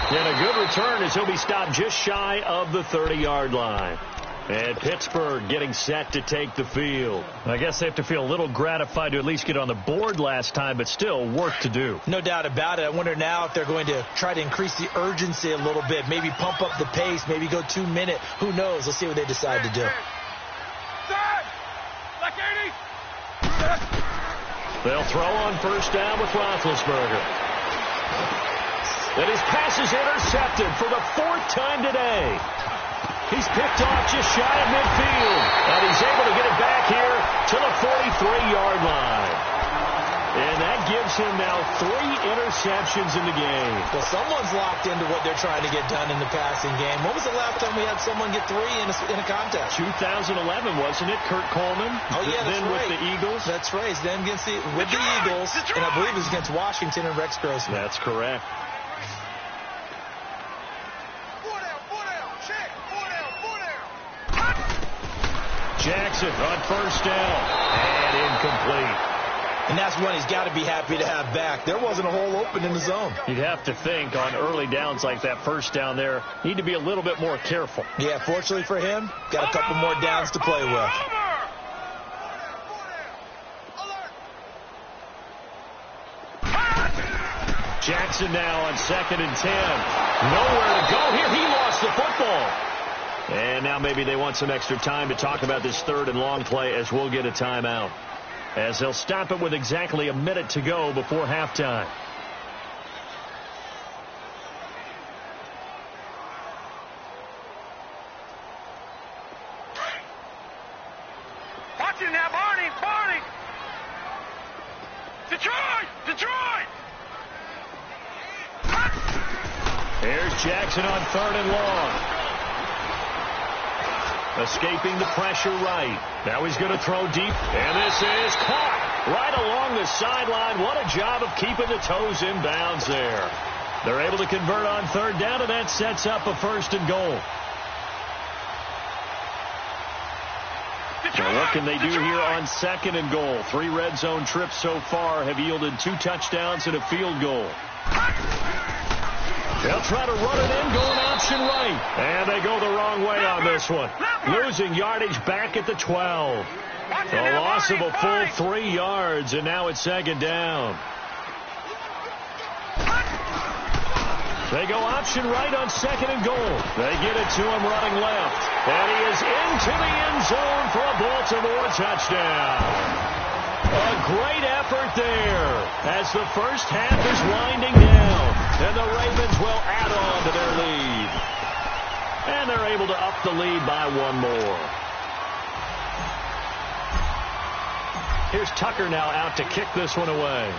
And a good return as he'll be stopped just shy of the 30-yard line. And Pittsburgh getting set to take the field. I guess they have to feel a little gratified to at least get on the board last time, but still work to do. No doubt about it. I wonder now if they're going to try to increase the urgency a little bit, maybe pump up the pace, maybe go 2-minute. Who knows? Let's see what they decide to do. They'll throw on 1st down with Roethlisberger. And his pass is intercepted for the 4th time today. He's picked off just shy of midfield. And he's able to get it back here to the 43-yard line. And that gives him now 3 interceptions in the game. Well, someone's locked into what they're trying to get done in the passing game. When was the last time we had someone get 3 in a contest? 2011, wasn't it? Kurt Coleman. Oh, yeah, that's then right. With the Eagles. That's right. Then with the Eagles. And I believe it was against Washington and Rex Grossman. That's correct. Jackson on 1st down. And incomplete. And that's one he's got to be happy to have back. There wasn't a hole open in the zone. You'd have to think on early downs like that 1st down there, need to be a little bit more careful. Yeah, fortunately for him, got a couple more downs to play with. Jackson now on 2nd and 10. Nowhere to go here. He lost the football. And now maybe they want some extra time to talk about this 3rd and long play as we'll get a timeout. As they'll stop it with exactly a minute to go before halftime. Watch it now, Barney! Detroit! Here's Jackson on 3rd and long. Escaping the pressure right. Now he's going to throw deep. And this is caught right along the sideline. What a job of keeping the toes in bounds there. They're able to convert on 3rd down, and that sets up a 1st and goal. Now what can they do here on 2nd and goal? 3 red zone trips so far have yielded 2 touchdowns and a field goal. They'll try to run it in, going option right. And they go the wrong way on this one. Losing yardage back at the 12. The loss of a full 3 yards, and now it's 2nd down. They go option right on 2nd and goal. They get it to him running left. And he is into the end zone for a Baltimore touchdown. A great effort there as the first half is winding down. And the Ravens will add on to their lead. And they're able to up the lead by 1 more. Here's Tucker now out to kick this one away.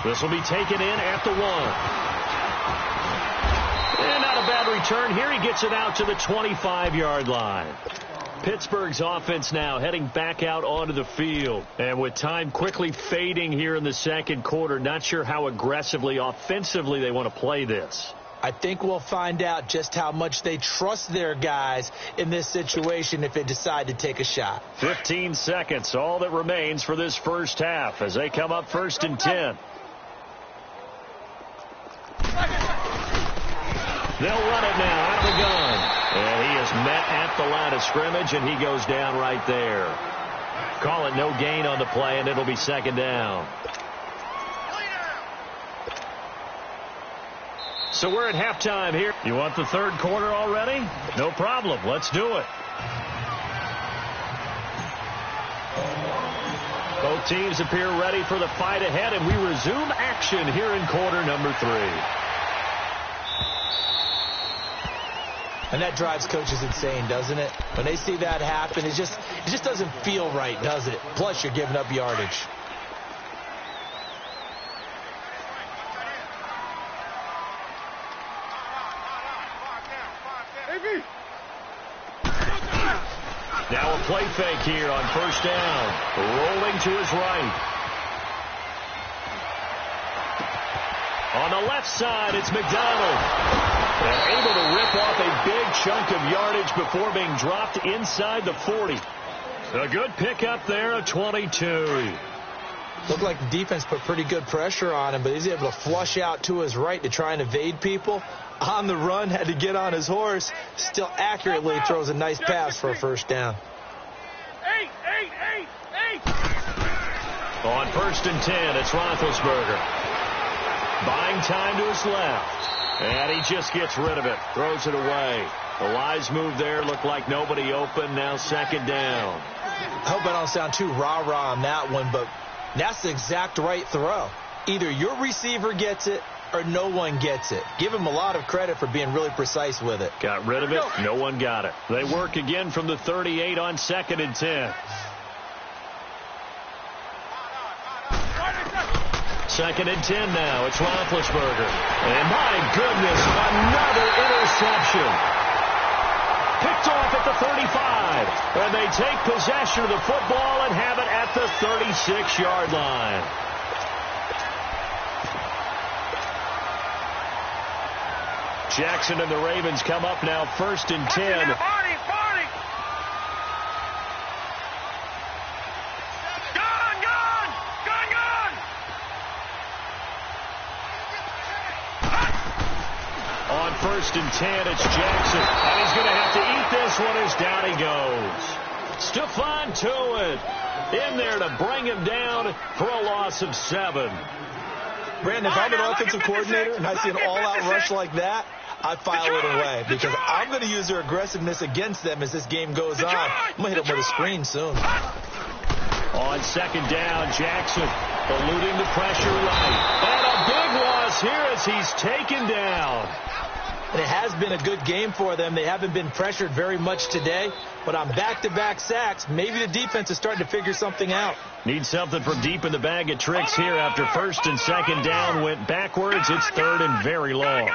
This will be taken in at the 1. And not a bad return here. He gets it out to the 25-yard line. Pittsburgh's offense now heading back out onto the field. And with time quickly fading here in the second quarter, not sure how aggressively, offensively they want to play this. I think we'll find out just how much they trust their guys in this situation if they decide to take a shot. 15 seconds, all that remains for this first half as they come up 1st and 10. They'll run it now out of the gun. And he is met at the line of scrimmage, and he goes down right there. Call it no gain on the play, and it'll be 2nd down. So we're at halftime here. You want the third quarter already? No problem. Let's do it. Both teams appear ready for the fight ahead, and we resume action here in quarter number 3. And that drives coaches insane, doesn't it? When they see that happen, it just doesn't feel right, does it? Plus, you're giving up yardage. Now a play fake here on 1st down. Rolling to his right. On the left side, it's McDonald. And able to rip off a big chunk of yardage before being dropped inside the 40. A good pickup there, a 22. Looked like the defense put pretty good pressure on him, but he's able to flush out to his right to try and evade people. On the run, had to get on his horse. Still accurately throws a nice pass for a 1st down. On 1st and 10, it's Roethlisberger. Buying time to his left. And he just gets rid of it. Throws it away. The wise move there. Looked like nobody open. Now 2nd down. I hope I don't sound too rah-rah on that one, but that's the exact right throw. Either your receiver gets it or no one gets it. Give him a lot of credit for being really precise with it. Got rid of it. No one got it. They work again from the 38 on 2nd and 10. 2nd and 10 now. It's Roethlisberger. And my goodness, another interception. Picked off at the 35. And they take possession of the football and have it at the 36-yard line. Jackson and the Ravens come up now 1st and 10. On 1st and 10, it's Jackson. And he's going to have to eat this one as down he goes. Stephon Tuitt in there to bring him down for a loss of 7. Brandon, if I'm an offensive coordinator and I see an all-out rush like that, I file it away because I'm going to use their aggressiveness against them as this game goes on. I'm going to hit them with a screen soon. On 2nd down, Jackson eluding the pressure right. And a big loss here as he's taken down. And it has been a good game for them. They haven't been pressured very much today. But on back-to-back sacks, maybe the defense is starting to figure something out. Need something from deep in the bag of tricks here after 1st and 2nd down went backwards. It's 3rd and very long.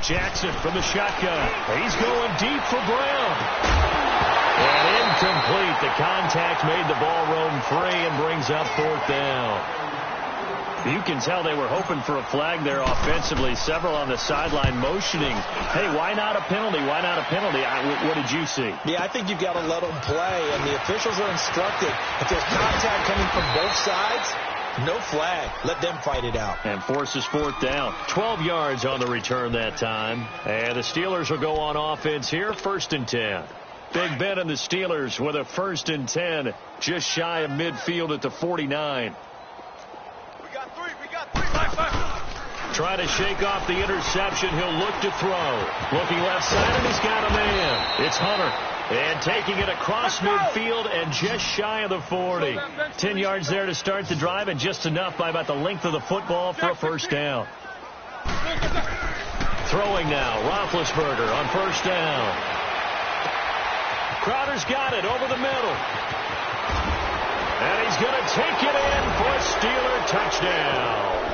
Jackson from the shotgun. He's going deep for Brown. And incomplete. The contact made the ball roam free and brings up 4th down. You can tell they were hoping for a flag there offensively. Several on the sideline motioning, hey, why not a penalty? Why not a penalty? What did you see? Yeah, I think you've got to let them play, and the officials are instructed. If there's contact coming from both sides, no flag. Let them fight it out. And forces 4th down. 12 yards on the return that time. And the Steelers will go on offense here, 1st and 10. Big Ben and the Steelers with a 1st and 10, just shy of midfield at the 49. Trying to shake off the interception. He'll look to throw. Looking left side, and he's got a man. It's Hunter. And taking it across midfield and just shy of the 40. 10 yards there to start the drive, and just enough by about the length of the football for a 1st down. Throwing now, Roethlisberger on 1st down. Crowder's got it over the middle. And he's going to take it in for a Steeler touchdown.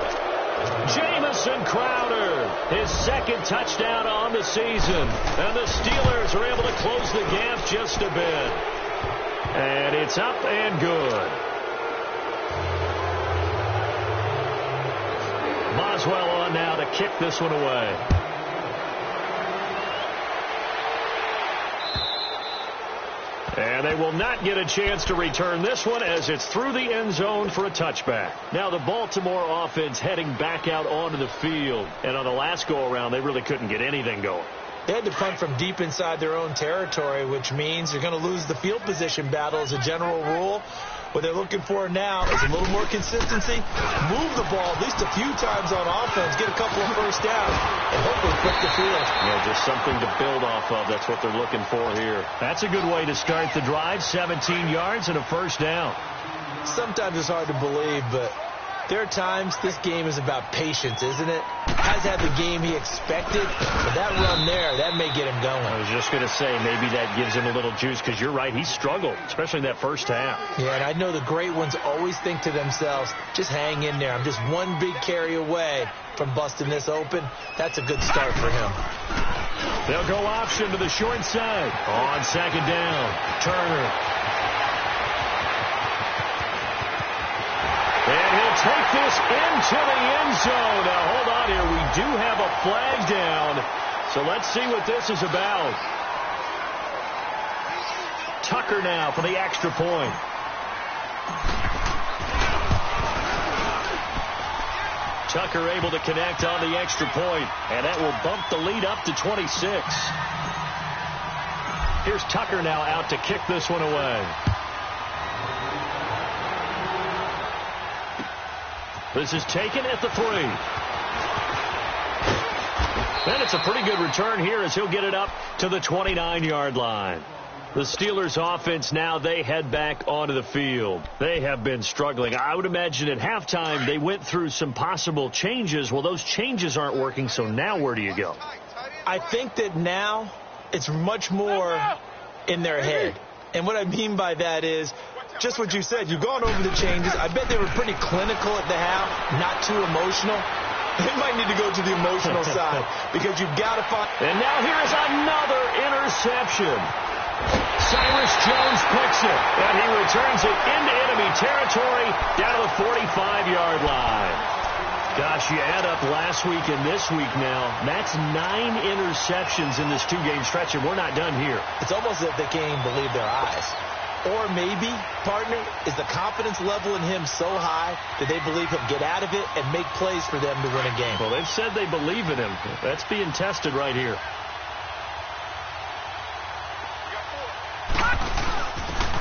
Jamison Crowder, his second touchdown on the season. And the Steelers are able to close the gap just a bit. And it's up and good. Boswell on now to kick this one away. And they will not get a chance to return this one as it's through the end zone for a touchback. Now the Baltimore offense heading back out onto the field. And on the last go-around, they really couldn't get anything going. They had to punt from deep inside their own territory, which means they're going to lose the field position battle as a general rule. What they're looking for now is a little more consistency, move the ball at least a few times on offense, get a couple of first downs, and hopefully flip the field. Yeah, just something to build off of. That's what they're looking for here. That's a good way to start the drive, 17 yards and a first down. Sometimes it's hard to believe, but there are times this game is about patience, isn't it? Has had the game he expected, but that run there, that may get him going. I was just going to say, maybe that gives him a little juice, because you're right, he struggled, especially in that first half. Yeah, and I know the great ones always think to themselves, just hang in there. I'm just one big carry away from busting this open. That's a good start for him. They'll go option to the short side. On second down, Turner. And he'll take this into the end zone. Now, hold on here. We do have a flag down. So let's see what this is about. Tucker now for the extra point. Tucker able to connect on the extra point. And that will bump the lead up to 26. Here's Tucker now out to kick this one away. This is taken at the 3. And it's a pretty good return here as he'll get it up to the 29-yard line. The Steelers offense now, they head back onto the field. They have been struggling. I would imagine at halftime they went through some possible changes. Well, those changes aren't working, so now where do you go? I think that now it's much more in their head. And what I mean by that is just what you said. You've gone over the changes. I bet they were pretty clinical at the half, not too emotional. They might need to go to the emotional side because you've got to find. And now here is another interception. Cyrus Jones picks it, and he returns it into enemy territory down to the 45-yard line. Gosh, you add up last week and this week now, that's 9 interceptions in this 2-game stretch, and we're not done here. It's almost as if they can't even believe their eyes. Or maybe, partner, is the confidence level in him so high that they believe he'll get out of it and make plays for them to win a game. Well, they've said they believe in him. That's being tested right here.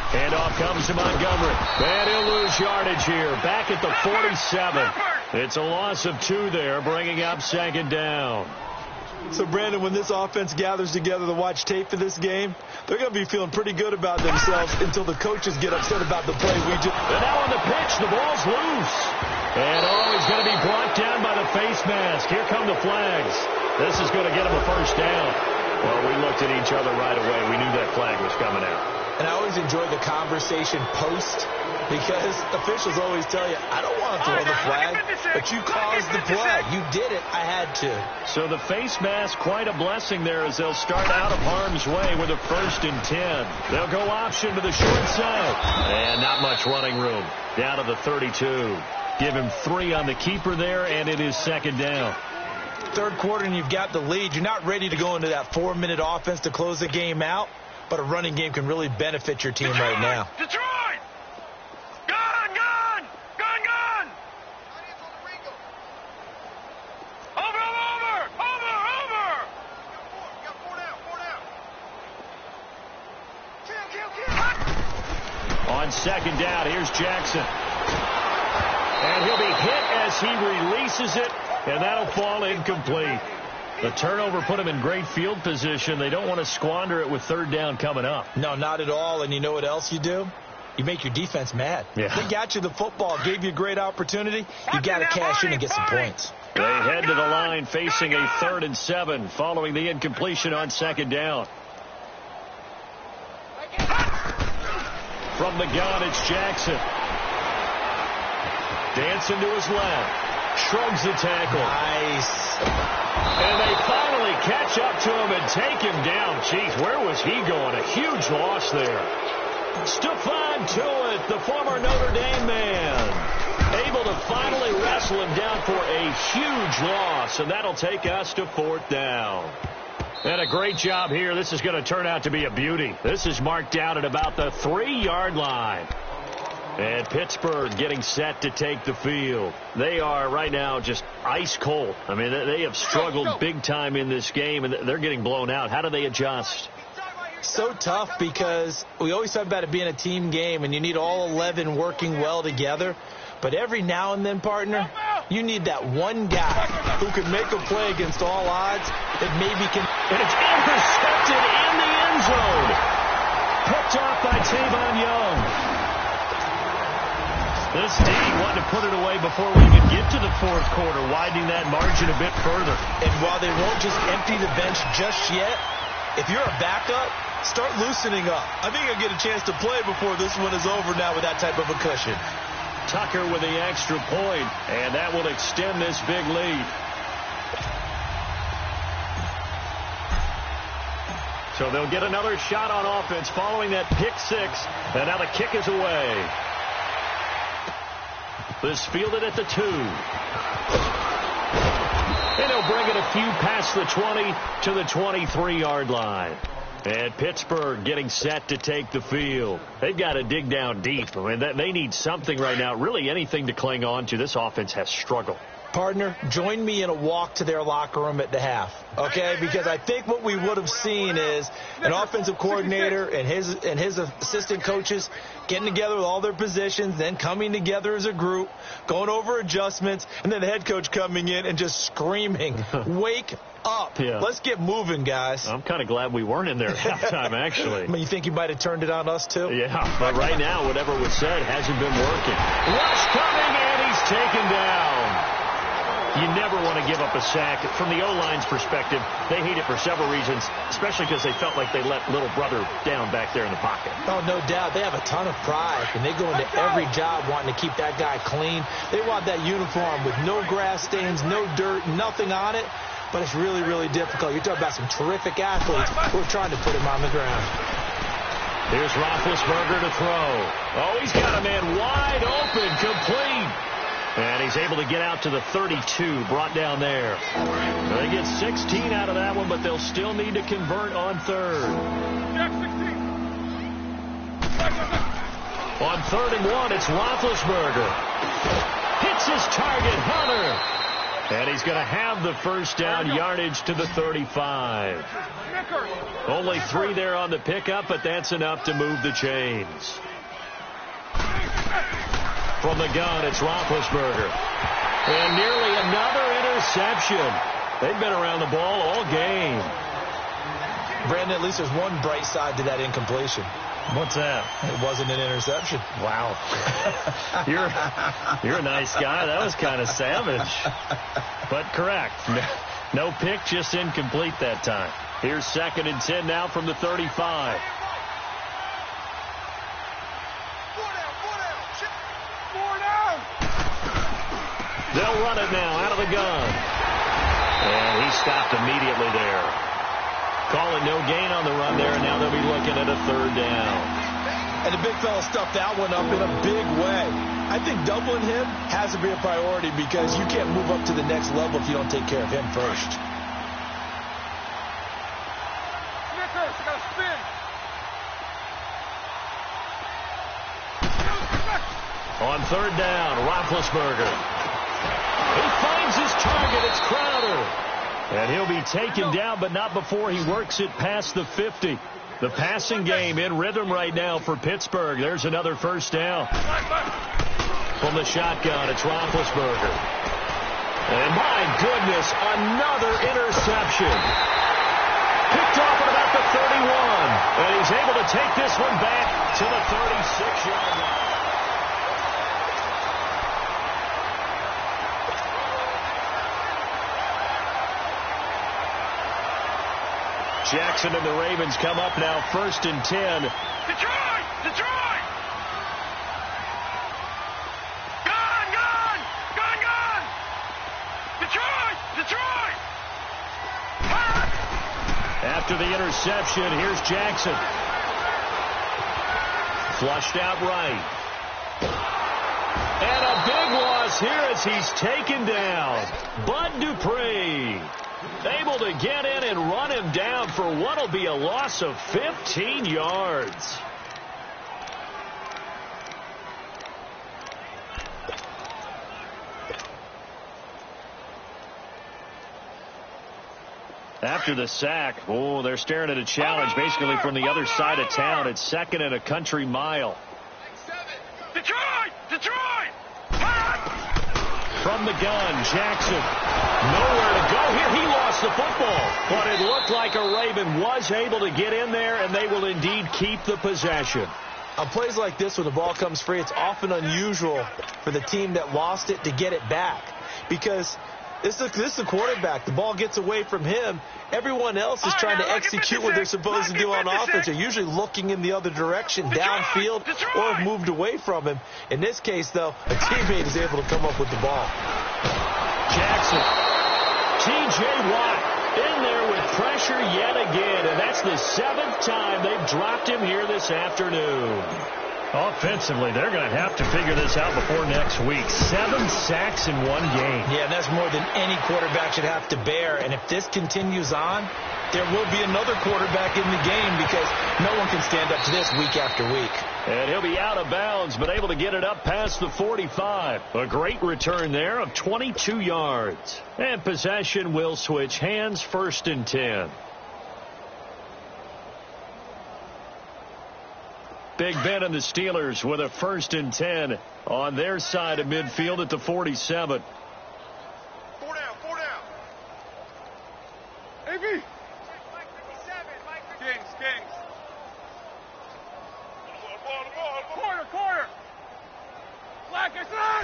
Handoff comes to Montgomery. And he'll lose yardage here. Back at the 47. It's a loss of 2 there, bringing up second down. So, Brandon, when this offense gathers together to watch tape for this game, they're going to be feeling pretty good about themselves until the coaches get upset about the play we just... And now on the pitch, the ball's loose. And he's going to be brought down by the face mask. Here come the flags. This is going to get him a first down. Well, we looked at each other right away. We knew that flag was coming out. And I always enjoy the conversation post because officials always tell you, I don't want to throw the flag, but you caused the play. You did it. I had to. So the face mask, quite a blessing there as they'll start out of harm's way with a 1st and 10. They'll go option to the short side. And not much running room. Down to the 32. Give him 3 on the keeper there, and it is second down. Third quarter, and you've got the lead. You're not ready to go into that 4-minute offense to close the game out, but a running game can really benefit your team right now. Detroit! Gun! Over! On second down, here's Jackson. And he'll be hit as he releases it, and that'll fall incomplete. The turnover put him in great field position. They don't want to squander it with 3rd down coming up. No, not at all. And you know what else you do? You make your defense mad. Yeah. They got you the football, gave you a great opportunity. You got to cash in and get some points. They head to the line facing a 3rd and 7 following the incompletion on second down. From the gun, it's Jackson. Dancing to his left. Shrugs the tackle. Nice. And they finally catch up to him and take him down. Jeez, where was he going? A huge loss there. Stephon Tuitt, the former Notre Dame man, able to finally wrestle him down for a huge loss, and that'll take us to 4th down. And a great job here. This is going to turn out to be a beauty. This is marked down at about the 3-yard line. And Pittsburgh getting set to take the field. They are right now just ice cold. I mean, they have struggled big time in this game, and they're getting blown out. How do they adjust? So tough because we always talk about it being a team game, and you need all 11 working well together. But every now and then, partner, you need that one guy who can make a play against all odds that maybe can. And it's intercepted in the end zone. Picked off by Tavon Young. This D wanted to put it away before we could get to the 4th quarter, widening that margin a bit further. And while they won't just empty the bench just yet, if you're a backup, start loosening up. I think you'll get a chance to play before this one is over now with that type of a cushion. Tucker with the extra point, and that will extend this big lead. So they'll get another shot on offense following that pick 6, and now the kick is away. This fielded at the 2. And he'll bring it a few past the 20 to the 23-yard line. And Pittsburgh getting set to take the field. They've got to dig down deep. I mean, they need something right now, really anything to cling on to. This offense has struggled. Partner, join me in a walk to their locker room at the half, okay? Because I think what we would have seen is an offensive coordinator and his assistant coaches getting together with all their positions, then coming together as a group, going over adjustments, and then the head coach coming in and just screaming, wake up. Yeah. Let's get moving, guys. I'm kind of glad we weren't in there at halftime, actually. I mean, you think you might have turned it on us, too? Yeah, but right now, whatever was said hasn't been working. Rush coming, and he's taken down. You never want to give up a sack. From the O-line's perspective, they hate it for several reasons, especially because they felt like they let little brother down back there in the pocket. Oh, no doubt. They have a ton of pride, and they go into every job wanting to keep that guy clean. They want that uniform with no grass stains, no dirt, nothing on it, but it's really, really difficult. You're talking about some terrific athletes who are trying to put him on the ground. Here's Roethlisberger to throw. Oh, he's got a man wide open, complete. And he's able to get out to the 32, brought down there. They get 16 out of that one, but they'll still need to convert on 3rd. On 3rd and 1, it's Roethlisberger. Hits his target, Hunter. And he's going to have the first down, yardage to the 35. Only 3 there on the pickup, but that's enough to move the chains. From the gun, it's Roethlisberger. And nearly another interception. They've been around the ball all game. Brandon, at least there's one bright side to that incompletion. What's that? It wasn't an interception. Wow. You're a nice guy. That was kind of savage. But correct. No pick, just incomplete that time. Here's 2nd and 10 now from the 35. They'll run it now out of the gun. And he stopped immediately there. Calling no gain on the run there, and now they'll be looking at a 3rd down. And the big fella stuffed that one up in a big way. I think doubling him has to be a priority because you can't move up to the next level if you don't take care of him first. Snickers, got to spin. On 3rd down, Roethlisberger. He finds his target. It's Crowder. And he'll be taken down, but not before he works it past the 50. The passing game in rhythm right now for Pittsburgh. There's another first down. From the shotgun, it's Roethlisberger. And my goodness, another interception. Picked off at about the 31. And he's able to take this one back to the 36-yard line. Jackson and the Ravens come up now 1st and 10. Detroit! After the interception, here's Jackson. Flushed out right. And a big loss here as he's taken down. Bud Dupree able to get in and run him down for what will be a loss of 15 yards. After the sack, they're staring at a challenge basically from the other side of town. It's 2nd and a country mile. Detroit! Detroit! From the gun, Jackson. Nowhere to go here. He lost the football. But it looked like a Raven was able to get in there, and they will indeed keep the possession. On plays like this, when the ball comes free, it's often unusual for the team that lost it to get it back. Because this is the quarterback. The ball gets away from him. Everyone else is trying to execute what they're supposed to do on offense. They're usually looking in the other direction, downfield, or have moved away from him. In this case, though, a teammate is able to come up with the ball. Jackson. T.J. Watt in there with pressure yet again, and that's the 7th time they've dropped him here this afternoon. Offensively, they're going to have to figure this out before next week. 7 sacks in one game. Yeah, that's more than any quarterback should have to bear. And if this continues on, there will be another quarterback in the game because no one can stand up to this week after week. And he'll be out of bounds, but able to get it up past the 45. A great return there of 22 yards. And possession will switch hands, 1st and 10. Big Ben and the Steelers with a 1st and 10 on their side of midfield at the 47. 4 down. AB. Kings. Corner. Black is on.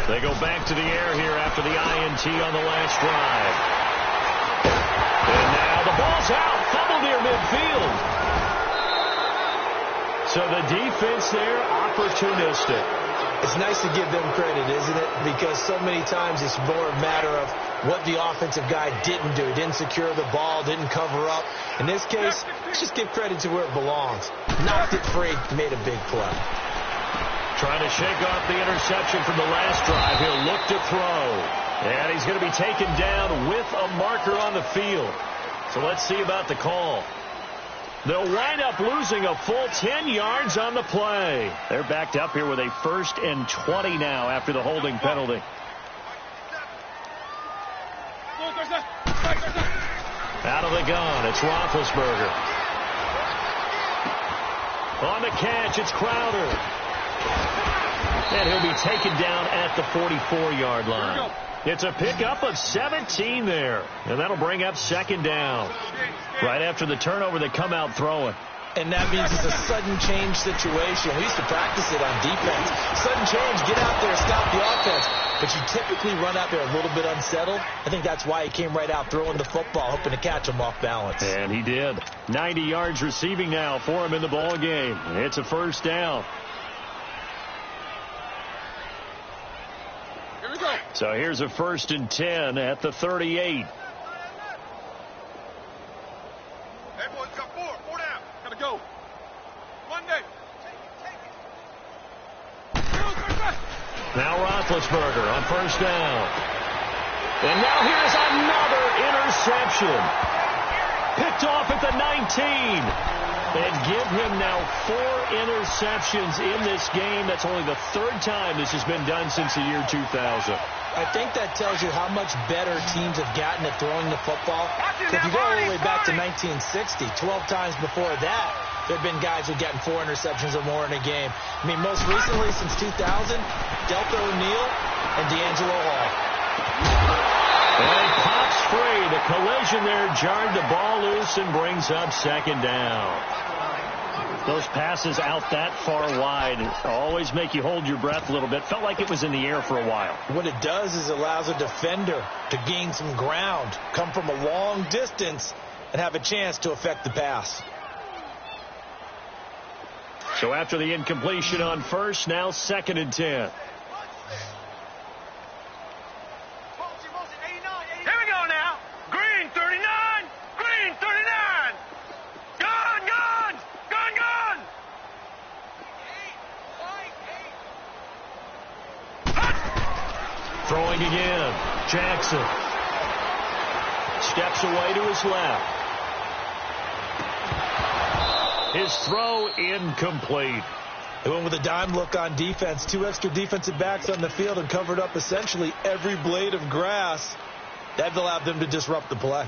They go back to the air here after the INT on the last drive. And now the ball's out. Fumble near midfield. So the defense there, opportunistic. It's nice to give them credit, isn't it? Because so many times it's more a matter of what the offensive guy didn't do. He didn't secure the ball, didn't cover up. In this case, let's just give credit to where it belongs. Knocked it free, made a big play. Trying to shake off the interception from the last drive. He'll look to throw. And he's going to be taken down with a marker on the field. So let's see about the call. They'll wind up losing a full 10 yards on the play. They're backed up here with a 1st and 20 now after the holding penalty. Out of the gun, it's Roethlisberger. On the catch, it's Crowder. And he'll be taken down at the 44-yard line. It's a pickup of 17 there. And that'll bring up 2nd down. Right after the turnover, they come out throwing. And that means it's a sudden change situation. We used to practice it on defense. Sudden change, get out there, stop the offense. But you typically run out there a little bit unsettled. I think that's why he came right out throwing the football, hoping to catch him off balance. And he did. 90 yards receiving now for him in the ball game. It's a 1st down. Here we go. So here's a 1st and 10 at the 38. Everyone's got 4 down. Gotta go. Monday. Now Roethlisberger on 1st down. And now here's another interception. Picked off at the 19. And give him now 4 interceptions in this game. That's only the 3rd time this has been done since the year 2000. I think that tells you how much better teams have gotten at throwing the football. If you go all the way back to 1960, 12 times before that, there have been guys who've gotten 4 interceptions or more in a game. I mean, most recently since 2000, Delta O'Neal and D'Angelo Hall. And it pops free. The collision there jarred the ball loose and brings up 2nd down. Those passes out that far wide always make you hold your breath a little bit. Felt like it was in the air for a while. What it does is it allows a defender to gain some ground, come from a long distance, and have a chance to affect the pass. So after the incompletion on 1st, now 2nd and 10. Here we go now. Green 39. Green 39. throwing again. Jackson steps away to his left. His throw incomplete. They went with a dime look on defense. 2 extra defensive backs on the field and covered up essentially every blade of grass. That allowed them to disrupt the play.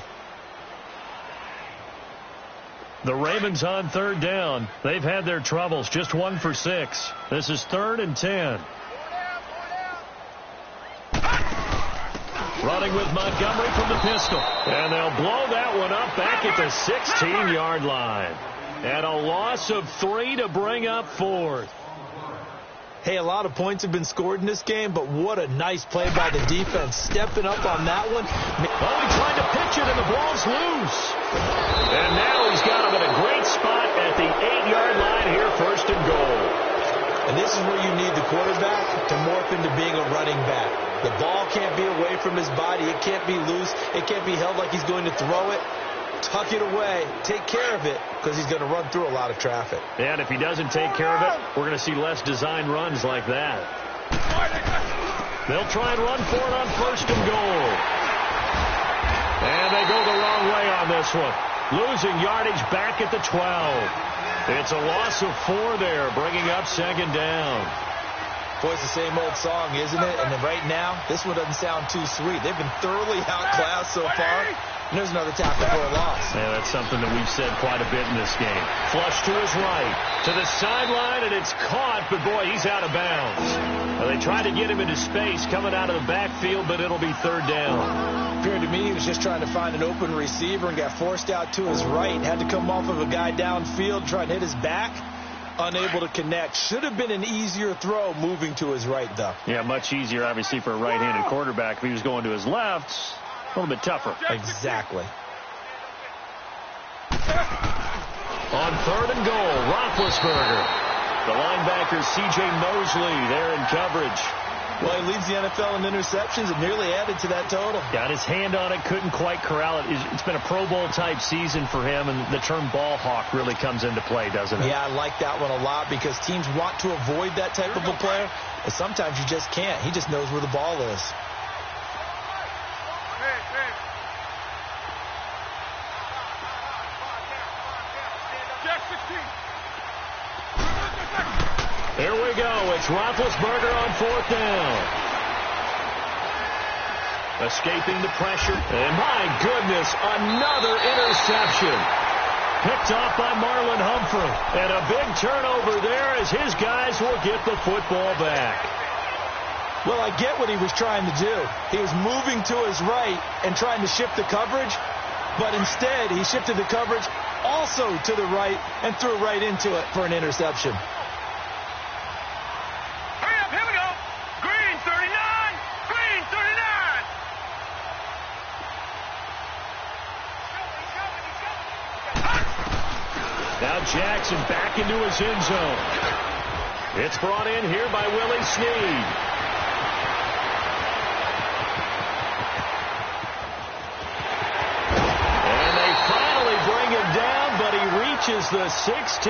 The Ravens on third down. They've had their troubles. Just 1 for 6. This is 3rd and 10. Running with Montgomery from the pistol. And they'll blow that one up back at the 16-yard line. And a loss of 3 to bring up 4th. Hey, a lot of points have been scored in this game, but what a nice play by the defense. Stepping up on that one. Oh, he tried to pitch it, and the ball's loose. And now he's got him in a great spot at the 8-yard line here, 1st and goal. And this is where you need the quarterback to morph into being a running back. The ball can't be away from his body. It can't be loose. It can't be held like he's going to throw it. Tuck it away. Take care of it, because he's going to run through a lot of traffic. And if he doesn't take care of it, we're going to see less design runs like that. They'll try and run for it on 1st and goal. And they go the wrong way on this one. Losing yardage back at the 12. It's a loss of 4 there, bringing up 2nd down. Boy, it's the same old song, isn't it? And then right now, this one doesn't sound too sweet. They've been thoroughly outclassed so far. And there's another tackle for a loss. Yeah, that's something that we've said quite a bit in this game. Flush to his right, to the sideline, and it's caught, but boy, he's out of bounds. Well, they tried to get him into space coming out of the backfield, but it'll be 3rd down. Appeared to me he was just trying to find an open receiver and got forced out to his right. Had to come off of a guy downfield, trying to hit his back. Unable to connect. Should have been an easier throw moving to his right, though. Yeah, much easier, obviously, for a right-handed quarterback. If he was going to his left, a little bit tougher. Exactly. On 3rd and goal, Roethlisberger. The linebacker, C.J. Mosley, there in coverage. Well, he leads the NFL in interceptions and nearly added to that total. Got his hand on it, couldn't quite corral it. It's been a Pro Bowl-type season for him, and the term ball hawk really comes into play, doesn't it? Yeah, I like that one a lot because teams want to avoid that type of a player, but sometimes you just can't. He just knows where the ball is. Here we go. It's Roethlisberger on 4th down. Escaping the pressure. And my goodness, another interception. Picked off by Marlon Humphrey. And a big turnover there as his guys will get the football back. Well, I get what he was trying to do. He was moving to his right and trying to shift the coverage. But instead, he shifted the coverage also to the right and threw right into it for an interception. Now Jackson back into his end zone. It's brought in here by Willie Snead. And they finally bring him down, but he reaches the 16.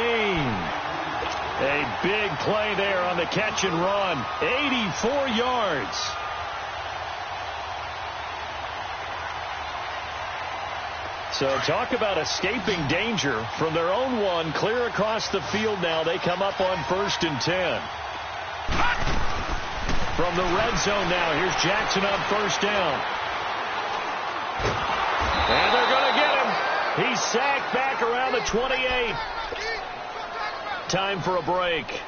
A big play there on the catch and run. 84 yards. So talk about escaping danger from their own one, clear across the field now. They come up on 1st and 10. From the red zone now, here's Jackson on 1st down. And they're going to get him. He's sacked back around the 28. Time for a break.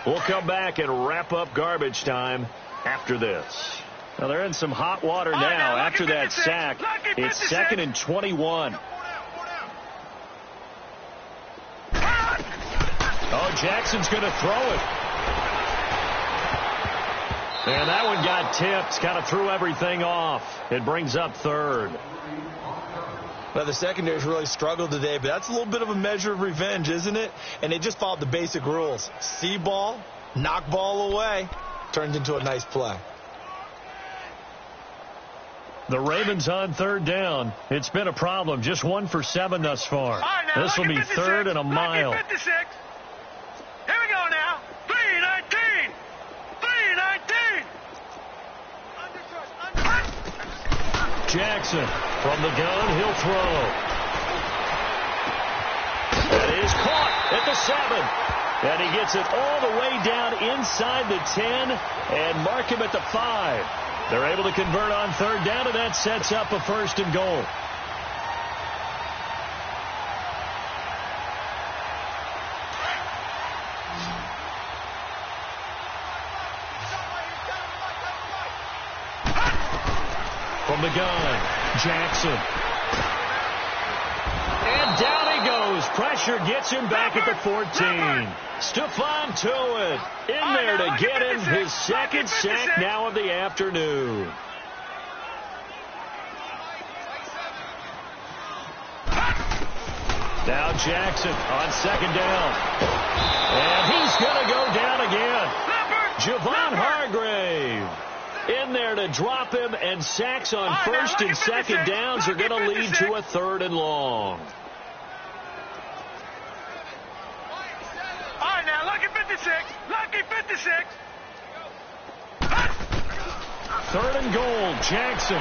We'll come back and wrap up garbage time after this. Well, they're in some hot water now after that sack. It's 2nd and 21. Oh, Jackson's going to throw it. And that one got tipped. Kind of threw everything off. It brings up 3rd. Well, the secondary's really struggled today, but that's a little bit of a measure of revenge, isn't it? And they just followed the basic rules. See ball, knock ball away. Turns into a nice play. The Ravens on 3rd down. It's been a problem. Just 1 for 7 thus far. This will be 3rd and a mile. 56. Here we go now. 319. 319. Jackson from the gun. He'll throw. That is caught at the 7. And he gets it all the way down inside the 10 and mark him at the 5. They're able to convert on third down, and that sets up a 1st and goal. From the gun, Jackson. And down he goes. Pressure gets him back at the 14. Stephon Tuitt in there to get him his 2nd sack now of the afternoon. Now Jackson on 2nd down. And he's going to go down again. Javon Hargrave in there to drop him, and sacks on 1st and 2nd downs are going to lead to a 3rd and long. All right, now, lucky 56. Lucky 56. 3rd and goal, Jackson.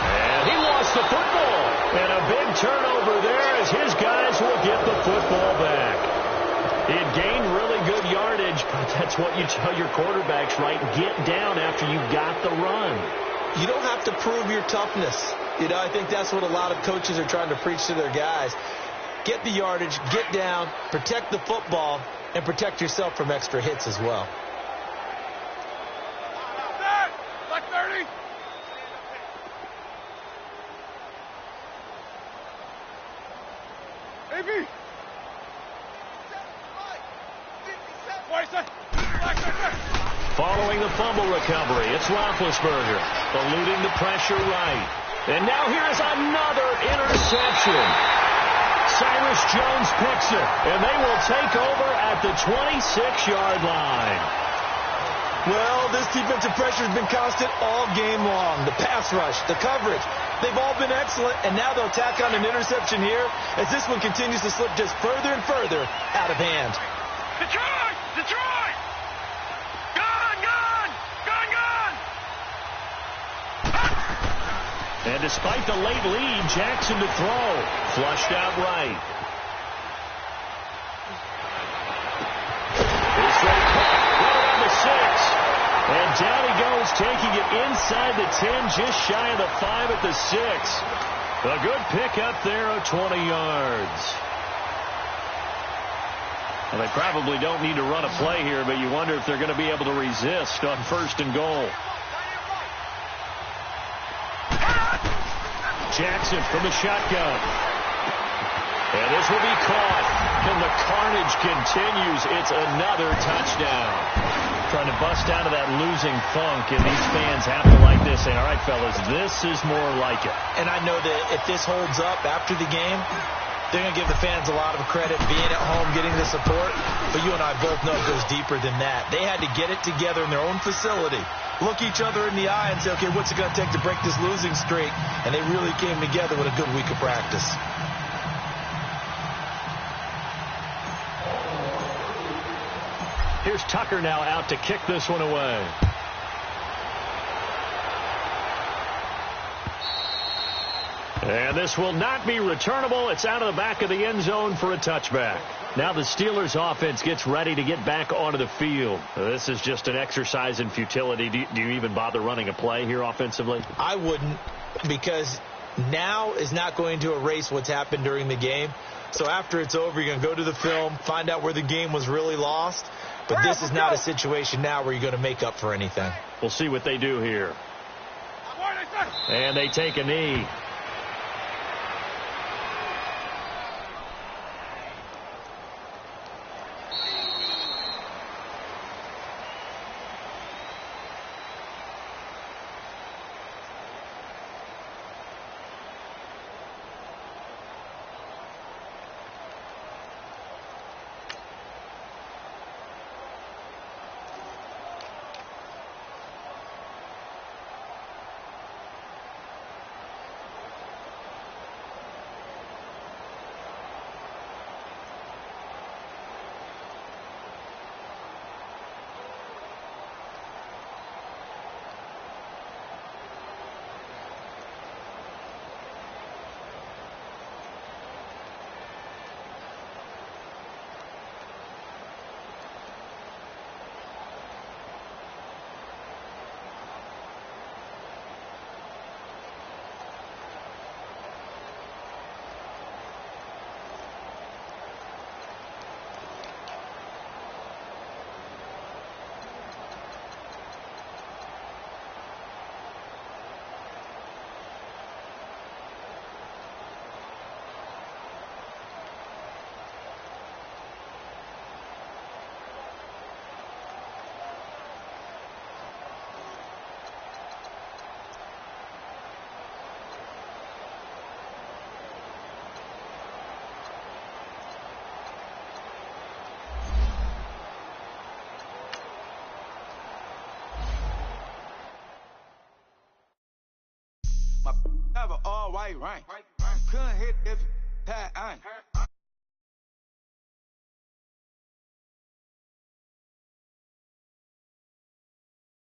And he lost the football. And a big turnover there as his guys will get the football back. He had gained really good yardage, but that's what you tell your quarterbacks, right? Get down after you've got the run. You don't have to prove your toughness. You know, I think that's what a lot of coaches are trying to preach to their guys. Get the yardage, get down, protect the football, and protect yourself from extra hits as well. Like 30. AB. Following the fumble recovery, it's Roethlisberger eluding the pressure right. And now here's another interception. Cyrus Jones picks it, and they will take over at the 26-yard line. Well, this defensive pressure has been constant all game long. The pass rush, the coverage, they've all been excellent, and now they'll tack on an interception here as this one continues to slip just further and further out of hand. Detroit! Detroit! Gone! Gone! Gone! Gone! And despite the late lead, Jackson to throw. Flushed out right. His throw caught right around the 6. And down he goes, taking it inside the 10, just shy of the 5 at the 6. A good pickup there of 20 yards. And they probably don't need to run a play here, but you wonder if they're going to be able to resist on 1st and goal. Jackson from the shotgun. And this will be caught. And the carnage continues. It's another touchdown. Trying to bust out of that losing funk, and these fans have to like this. Say, all right, fellas, this is more like it. And I know that if this holds up after the game, they're going to give the fans a lot of credit being at home, getting the support. But you and I both know it goes deeper than that. They had to get it together in their own facility, look each other in the eye and say, okay, what's it going to take to break this losing streak? And they really came together with a good week of practice. Here's Tucker now out to kick this one away. And this will not be returnable. It's out of the back of the end zone for a touchback. Now the Steelers offense gets ready to get back onto the field. This is just an exercise in futility. Do you even bother running a play here offensively? I wouldn't, because now is not going to erase what's happened during the game. So after it's over, you're going to go to the film, find out where the game was really lost. But this is not a situation now where you're going to make up for anything. We'll see what they do here. And they take a knee. My have an all white rank. Couldn't hit if that ain't.